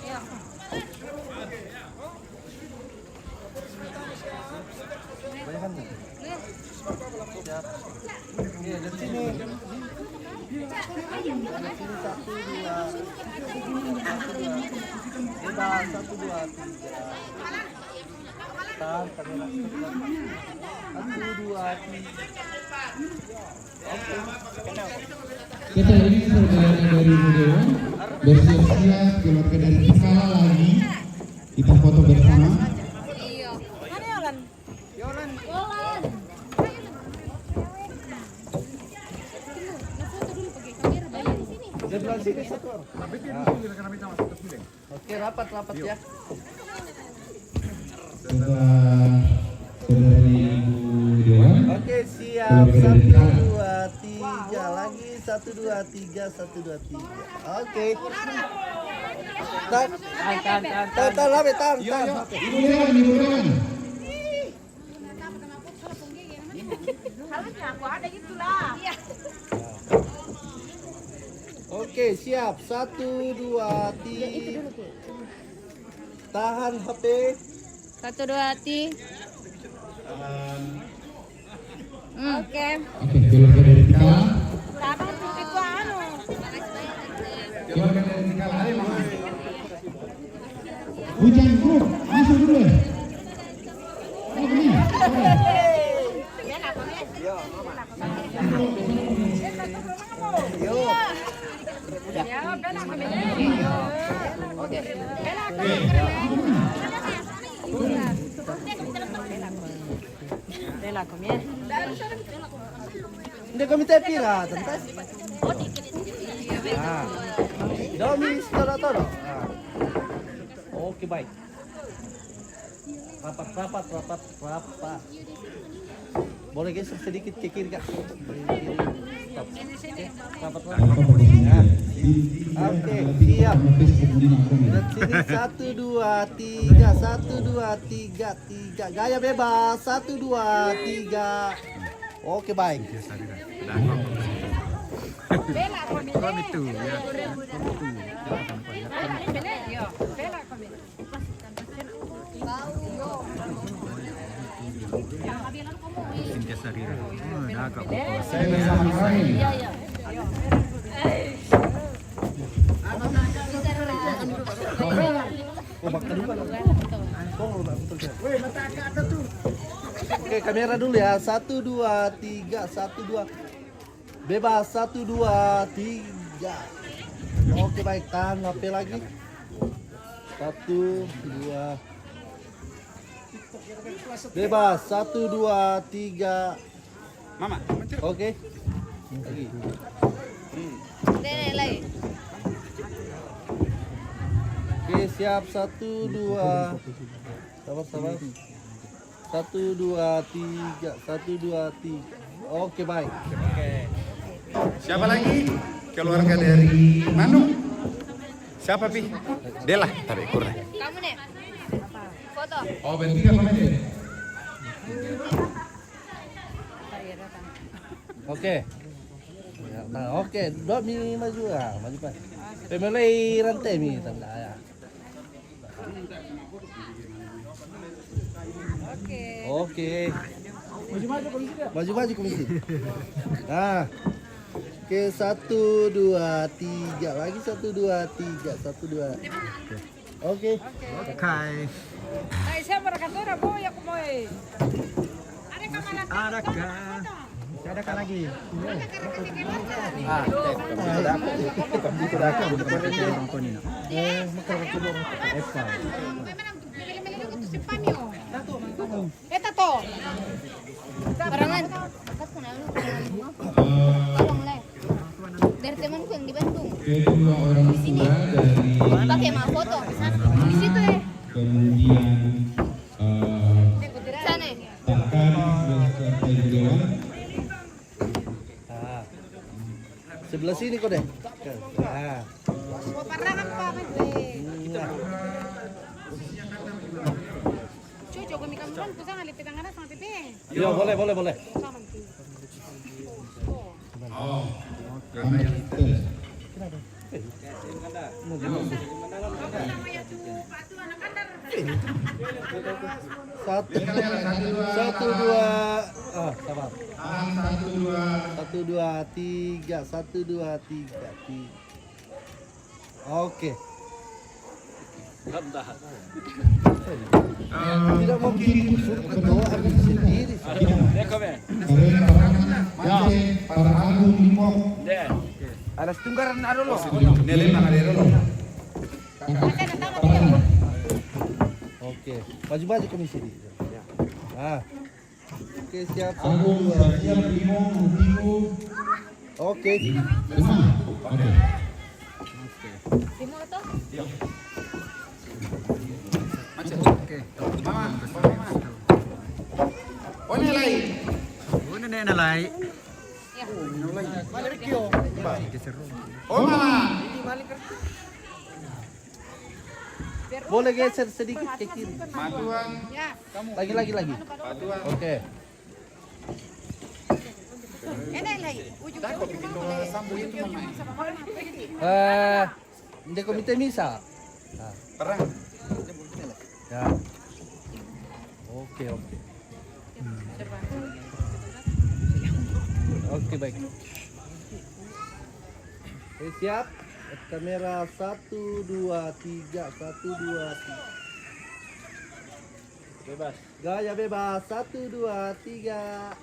Ya. Banyakan nih. Siap. Iya, dari sini. Dari sini 1, 2. Bebas 1, 2, 3. Tahan kamera. 1, 2, 3. Oke. Setelah ini saudara dari Ibu Dewan bersiap-siap keluarga dari Tekala lagi. Kita foto bersama. Iya. Mana Yolan? Yolan. Sebelah sini satu orang. Oke, rapat ya. Setelah saudara Ibu Dewan. Oke, siap. 1, 2, 3. Lagi 1, 2, 3. 1, 2, 3. Oke. Tahan. Ibu Dewan. Harusnya aku ada gitulah. Iya. Oke, siap. 1, 2, 3. Tahan HP. 1, 2, 3. Oke. Oke, keluarga dari Tekala. Sabar itu anu. Keluarga dari Tekala. Ayo, Mama. Bu Hujan grup, masuk dulu ya. Oh, ini. Bella, comienza. Hindi komite pira, tantas. Domi toro. Oke, baik. Rapat. Boleh geser sedikit ke kiri, Kak. Stop. Rapat. Ya. Oke, siap. Lihat sini 1 2 3, 1 2 3, 3. Gaya bebas. 1 2 3. Oke, baik. Kami itu ya. Cynthia Sarira. Dah agak fokus. Oke, kamera dulu ya. 1 2 3, 1 2. Bebas 1 2 3. Oke, baik. Tahan HP lagi. 1 2. Bebas 1 2 3. Mama. Oke. Lagi. Lagi. Oke, siap 1 2. Sabar. 1 2 3, 1 2 3. Oke, baik. Siapa lagi? Keluarga dari Manu? Siapa, Pi? Dela, tarik kurang. Kamu nih. Foto. Oh, bertiga sama dia. Oke. Nah, oke. Dua mi maju lah, maju Pak. Mulai rantai mi tanda ya. Oke. Maju komisi. Nah. Oke, 1 2 3. Lagi 1 2 3, 1 2. Oke. Ay, siya marakatora po, yak mo eh. Ada lagi. Eta to. Barangan. Tolong le. Dari temanku yang di Bandung. Kedua orang tua dari Pakai mah foto. Di situ ya. kemudian Sana. Pakar dan Dewan. Nah. Sebelah sini kok deh. Nah. Parangan pa Cucu kami kamuran tuh sangat lipit tangan sama pipi. Yo, boleh. Oh, kamera itu. Satu dua. Sabar. 1 2. 1 2 3, 1 2 3. Oke. Tidak mau bikin ketua aku sendiri. Para Agung Limong. Alas tunggaran ada lo. Nelen na kadero lo. Oke. Maju komisi. Nah. Oke, siap. Agung siap Limong Tigo. Oke. Oke. Timur to? Oh, nilai. Una na nalay. Oh, mama. Boleh geser sedikit ke kiri. Maduan. Lagi. Maduan. Oke. Enak lagi. Di komite misa. Nah. Perang. Ya. Oke. Oke, baik. Oke, siap. Kamera 1 2 3, 1 2 3. Bebas. Gaya bebas. 1, 2, 3.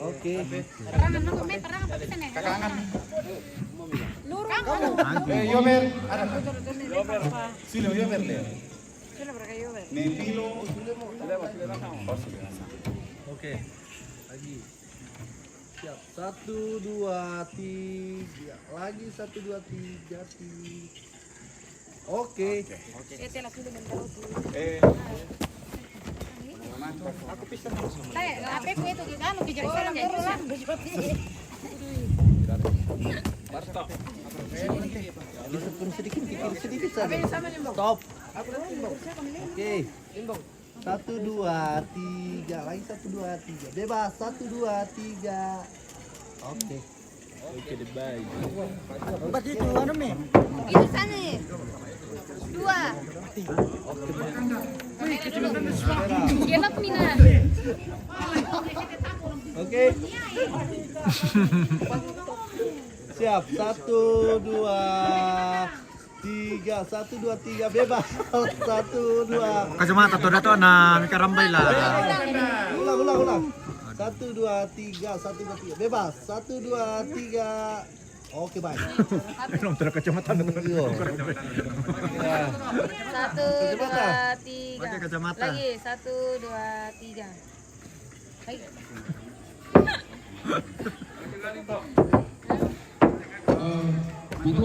Oke. Kakangan. Yomer, ada. Silo Yomer le. Nepilo. Oke. Lagi. Siap. 1, 2, 3. Lagi 1, 2, 3. Oke. Disepun sedikit, kikir sedikit saja. Stop. Oke. 1, 2, 3. Lagi 1, 2, 3. Bebas. 1, 2, 3. Oke. Oke, deh, bye. Obat itu anu me. Itu sana. 2. Gelap Mina. Oke. Siap. 1, 2, 3. 1, 2, 3. Bebas. 1, 2. Kacamata tuh dato na mikarambay lah. Ulang. 1, 2, 3. 1, 2, 3. Bebas. 1, 2, 3. Oke, baik. Belum terkacamata tuh. Iya. 1, 2, 3. Pakai kacamata. Lagi 1, 2, 3. Baik. Itu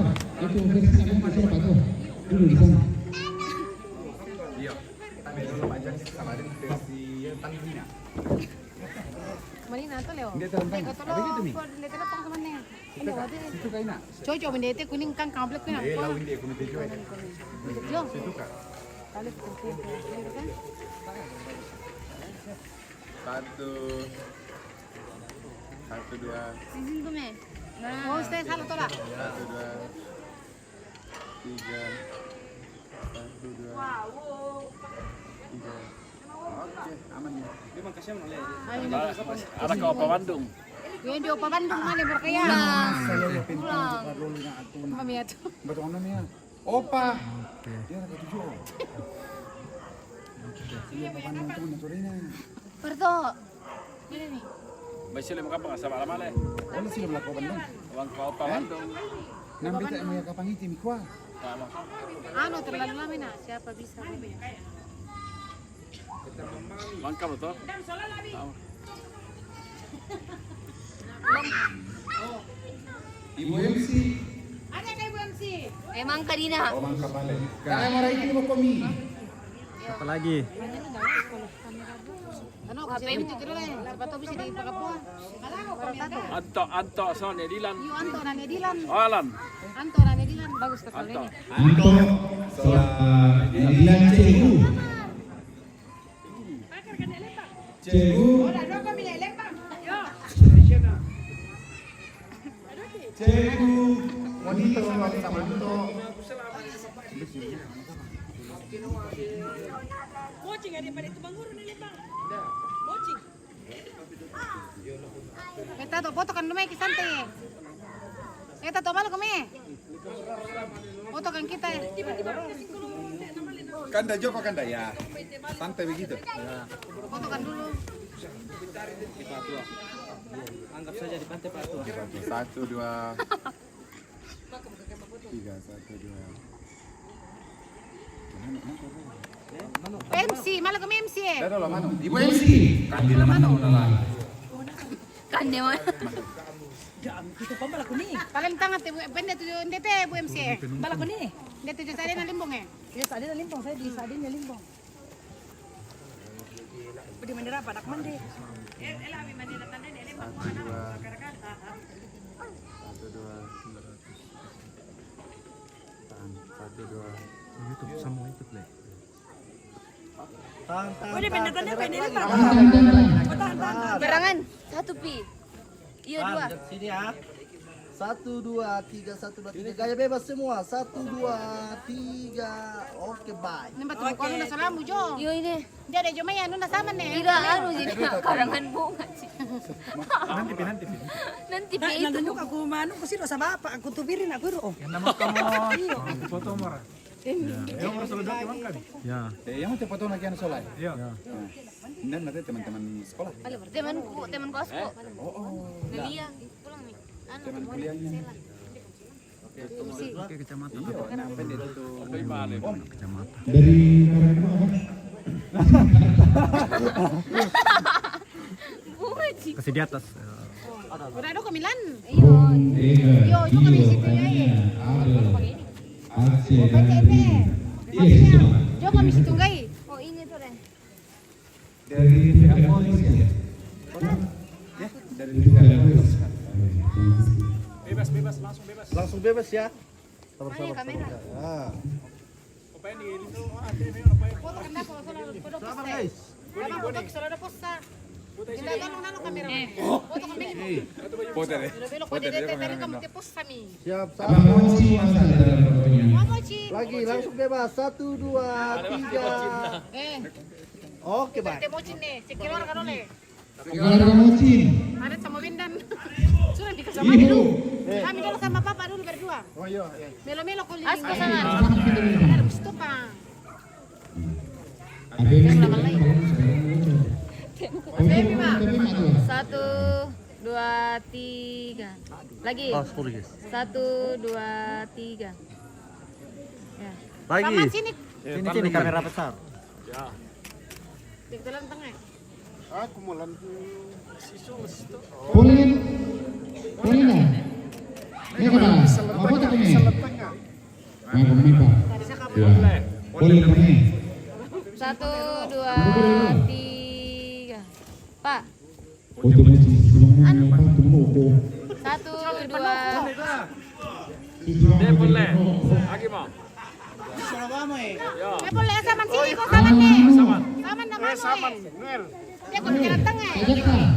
versi apa siapa tuh? Dulu di sana. Iya. Kita dulu panjang sama ada versi Tanzania. Malina to Leo. Dia tentang. Apa gitu mi? Dito na pang kaman na. Situ kaina. Coco mendete kuning kan komplek kuning. Eh, lawin dia kuno dijual. Yo. Situ kak. Kali kan. 1, 2. Sini kome. Oh, stay halo to la. 1, 2, 3. 1, 2. Wow. 3. Oke, aman ya. Dia makasih mana le. Ada ke Opa Bandung. Yo di Opa Bandung mana berkaya. Pulang. Mami atu. Betul namanya. Opa. Dia ada tujuh. Perto. Ini nih. Baik le makapa sa bala male. Wala sila mlako Bandung. Wang ka pa Bandung. Nambi tak mo yakapangiti mikwa. Tama. Ano terlalu lama na. Siapa bisa? Wang ka to. Ibu MC. Ada kay MC. Emang Karina. Oh, mangka pala. Kaya maray mo komi. Apa lagi? Ano kasi MC kira lang. Siapa to bisa di pagkapuan. Para tato. Anto son Edilan. Yo Anto na Nedilan. Alan. Anto na Nedilan. Bagus ka kali ni. Anto sa Ilan Cegu. Cegu. Cegu. Wanita sama Anto. Coaching ada pada itu banguru nih bang. Coaching. Kita to foto kan lumay kisante. Kita to malo kami. Foto kan kita. Kanda Joko kanda ya. Santai begitu. Foto kan dulu. Anggap saja di pantai Patua. 1, 2. 3, 1, 2. MC, malo kami MC. Dado la mano. Ibu MC. Kandi la mano na. Kande mo. Itu pa bala ko ni. Paling tangat pende tu ndete Bu MC. Bala ko ni. Ndete tu sare na limbong eh. Ya sa na limbong saya di sa na limbong. Pwede mandira padak mandi. Elabi mandira tanda ni limbong ko na karakan. 1, 2. YouTube sama YouTube le. Pwede pindah tanda pwede ni pa. Berangan. 1 pi. Iya 2. Sini ya. 1, 2, 3. 1, 2, 3. Gaya bebas semua. 1, 2, 3. Oke, bye. Nampak tu ko na salamu jo. Yo ini. Dia ada jomay anu na sama ne. Tidak anu jadi karangan bunga sih. Nanti. Nanti pi Ay, itu. nandun ako mano kasi sa bapa, ako tubirin ako ro. Yang nama kamu foto mo ra. Yang harus sudah makan. Ya. Yang mau potong lagi anak soleh. Iya. Dan nanti teman-teman sekolah. Teman kosku. Delia pulang nih. Teman kuliahnya. Oke, kecamatan. Iya, sampai dia itu. Kecamatan. Dari Karangkemah apa? Kasih di atas. Udah ada kemilan. Yo, kami situ ya. Aceh dan Iya, Jo kami situ enggak? Oh ini tuh deh. dari Malaysia. Dari Bebas, langsung bebas. Langsung bebas ya. Mana kamera? Ah. Apa yang di Foto kena kalau sudah Sabar guys. foto sudah ada posta. Kita kan nang kamera. Foto kami. Foto deh. Belok pada DT tadi kamu te post kami. Siap, Apa kunci masa dalam fotonya? Mau Ci. Lagi langsung bebas. 1, 2, 3. Oke, baik. Te mau Cine, sekira kan oleh. Kalau ada kunci, Ada sama Windan. Sudah dikasih sama dulu. Kami dulu sama papa dulu berdua. Oh iya. Melo-melo kau As ke sana. Ada stopang. ada yang Baby mah. 1, 2, 3. Lagi. 10 guys. 1, 2, 3. Ya. Lagi. Paman sini. Sini kamera besar. Di dalam tengah. Boleh nah? Ini apa? Apa tak ini? Nah, kami pak. Ya. Boleh kami. 1, 2, 3. Pak. Untuk ngomong apa tunggu aku. 1, 2. Dia boleh. Boleh sama sini kok sama nih. Sama nama sama. Dia kok di jalan tengah. Ajak tak?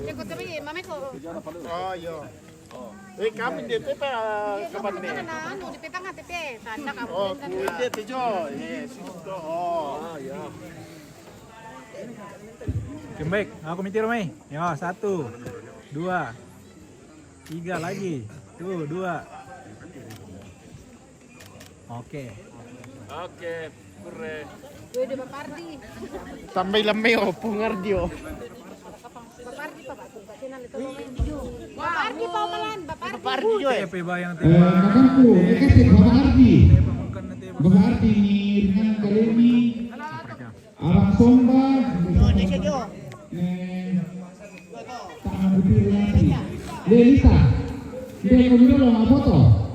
Dia kok tapi mame kok. Oh iya. Kami di TP kapan nih? Anu di tengah TP. Tanda kamu. Oh, dia tijo. Yes. Oh, iya. Baik, aku mitir Mei. Ya, 1, 2, 3 lagi. Tuh, 2. Oke. Oke, kure. Dua di Bapardi. Tambay lamay o pungardio. Bapardi pa ba? Bapardi pa malan, Bapardi. TP bayang Makanku, ini kan tim Bapak Ardi. Bapak Ardi ni dengan Kalemi, Abang Somba, Tangan Butir lagi. Lelita, dia kau dulu mau foto.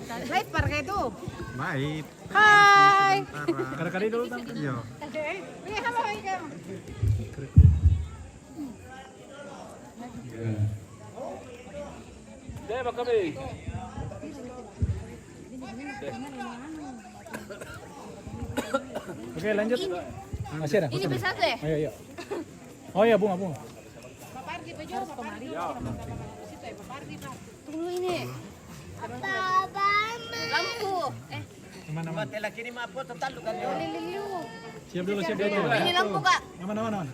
Live par kayak itu. Baik. Hai. Kali-kali dulu tante. Iya. Ini halo kamu. Deh, baka kami. Oke, lanjut. Masih ada? Ini bisa tuh ya? Ayo, ayo. Oh iya, bunga. Bapardi pa jo, Bapardi. Situ ya Bapardi pa. Tunggu ini. Lampu. Mana? Laki ni mapo talo kan yo. Liliu. Siap dulu. Ini lampu kak. Mana?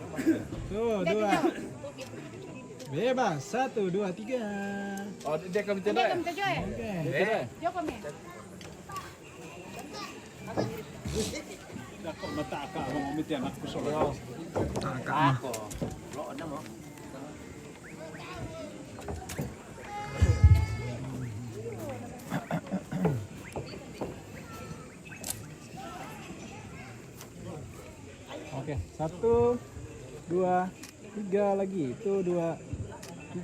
Tuh, 2. Bebas. 1, 2, 3. Oh, dia kami Dia tidak. kamu jo ya. Oke. Jo kami. Ako mata ka ang umiti anak ko solo. Ako. Lo ano mo? Oke, 1, 2, 3 lagi. Itu 2,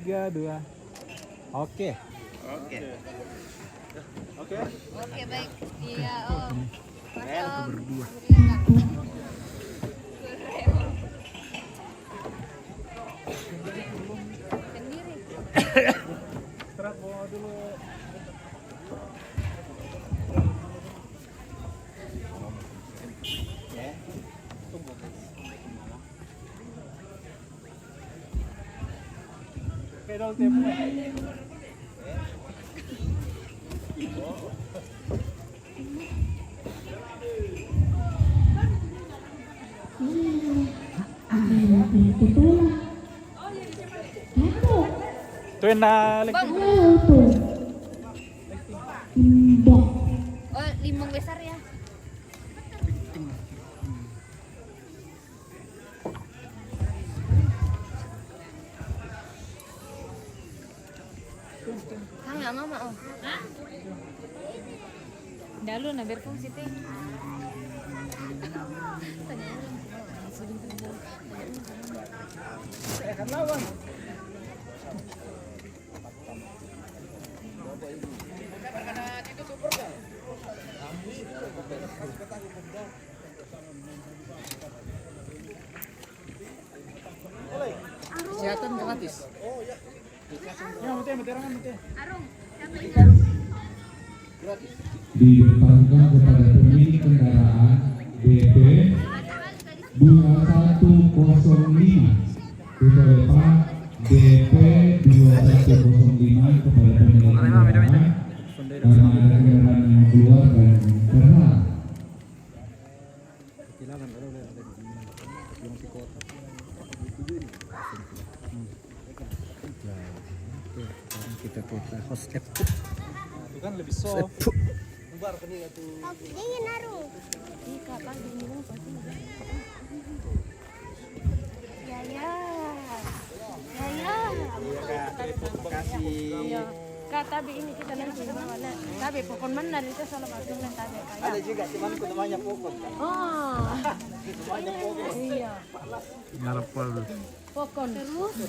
3, 2. Oke. Oke baik. Iya om. Berdua. Istirahat bawa dulu. Oke, dol tempo. Tuin na Bang. Timbang. Oh, 5 besar ya. Kaya mama oh. Dalo na berfungsi teh. Kesehatan gratis. Arung, Diberitahukan kepada pemilik kendaraan BP 2105 Toyota BP 2105 kepada pemilik kendaraan karena ada kendaraan yang keluar dan terlarang. Kita foto host itu kan lebih soft. Bubar kan ya tuh. dingin Arung. Ika pagi minum pasti. Ya. Terima kasih. Kak, tabi ini kita nanti sama mana? Tabi pokon mana itu salah satu yang tabi kaya. Ada juga temanku namanya Pokon. Oh. Namanya Pokon. Iya. ngarepol. Pokon terus.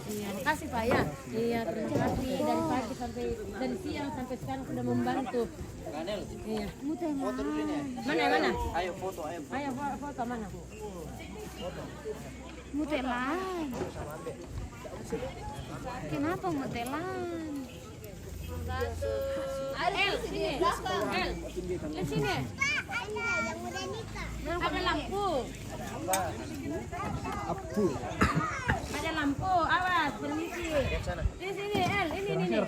Iya, makasih Pak ya. Iya, terima kasih dari pagi sampai dari siang sampai sekarang sudah membantu. Kanel. Iya. Foto dulu nih. Mana? Ayo foto, ayo. Ayo foto mana? Mutelan. Kenapa mutelan? El, sini. El, ke sini. Ada lampu. Ada lampu. Awas, permisi. Di sini, El. Ini.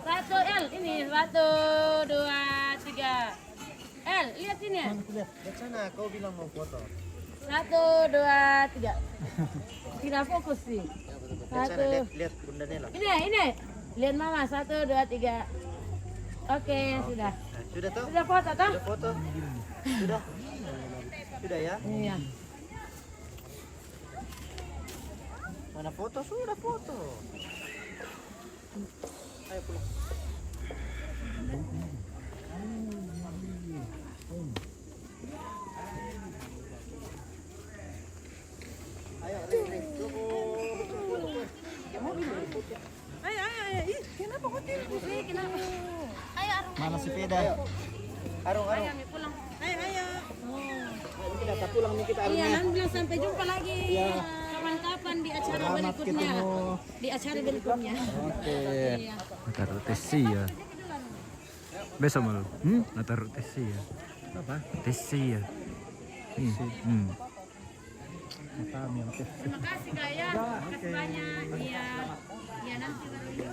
Satu, El. Ini, 1, 2, 3. El, lihat sini. Lihat sana, kau bilang mau foto. 1, 2, 3. Tidak fokus sih. Lihat sana, 1. lihat Bunda Nela. Ini. Lihat Mama, 1, 2, 3. Oke, sudah. Sudah toh? Sudah foto toh? Sudah foto. Sudah. Sudah ya? Iya. Mana foto? Sudah foto. Ayo pulang. Ayo, Riri. Ayo. Kenapa hotel? Kenapa? Ayo Arung. Mana sepeda? Arung. Ayo, kami pulang. Ayo. Kita pulang nih kita Iya, nanti bilang sampai jumpa lagi. Kapan-kapan di acara berikutnya. Di acara berikutnya. Oke. Iya. Nataruh tesi ya. Besok malu. Nataruh tesi ya. Apa? Tesi ya. Terima kasih Kak ya. Terima kasih banyak. Iya. Iya, nanti baru ya.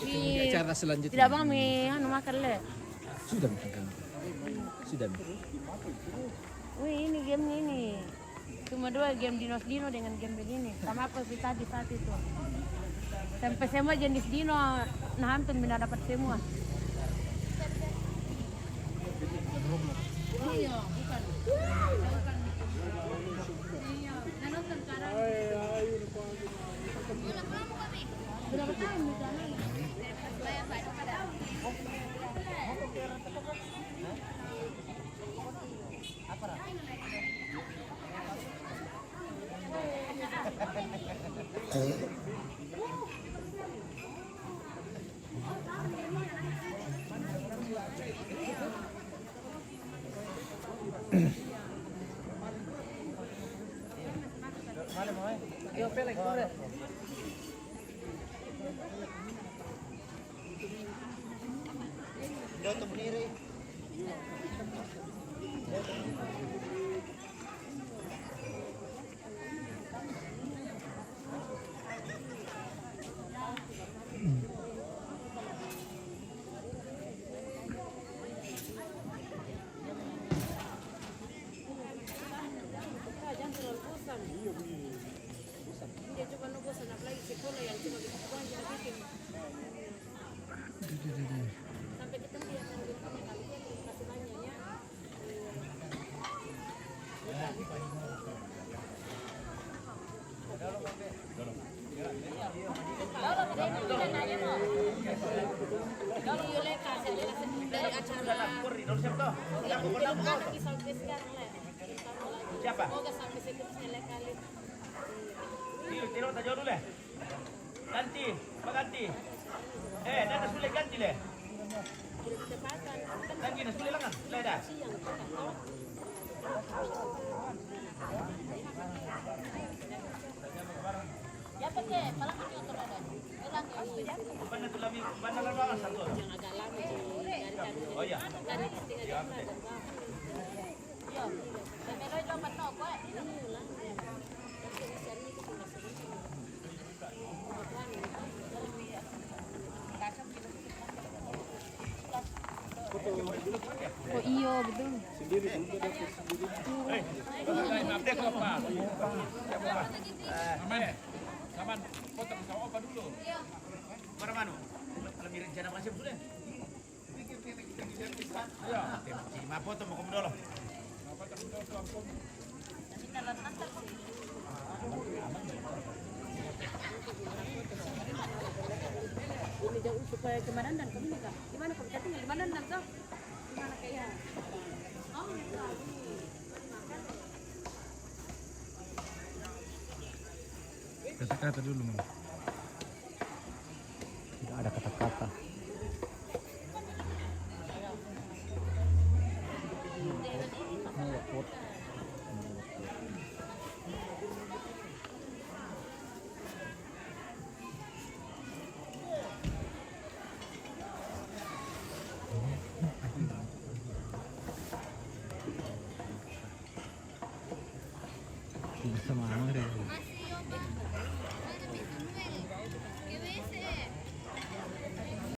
Di acara selanjutnya. Tidak bang, anu makan le. Sudah makan. Sudah. Wih, ini game ini. Cuma 2 game Dinos Dino dengan game begini. Sama aku sih tadi saat itu. Sampai semua jenis Dino, nah hampir tidak dapat semua. Oh iya, bukan. Iya, nah nonton sekarang. Berapa tahun di sana? Dia cuma nunggu senap lagi sekolah yang cuma Kalau Yuleka, saya lihat dari acara anak sampai sekarang lah. Siapa? Semoga sampai situ selesai kali. Tiro tak jauh dulu leh. Ganti, ganti. Dah sulit ganti leh. Lagi dah sulit lengan, leh dah. Ya pakai, malah punya terada. Elang ini. Mana tu lagi, mana lagi satu. Yang agak lama dari Oh ya. dari tinggal di mana. Yo, saya meloi dapat no kok. Oh iya betul. Update apa? Saman, foto sama apa dulu? Mana manu? Lebih rencana masih sudah. Ya, lima foto mau kamu dulu. Ini jauh supaya kemana dan kami enggak. Di mana kamu tinggal di mana dan kau? Di mana kayak? Oh, Kata-kata dulu, Mam. Tidak ada kata-kata. Bisa mama deh.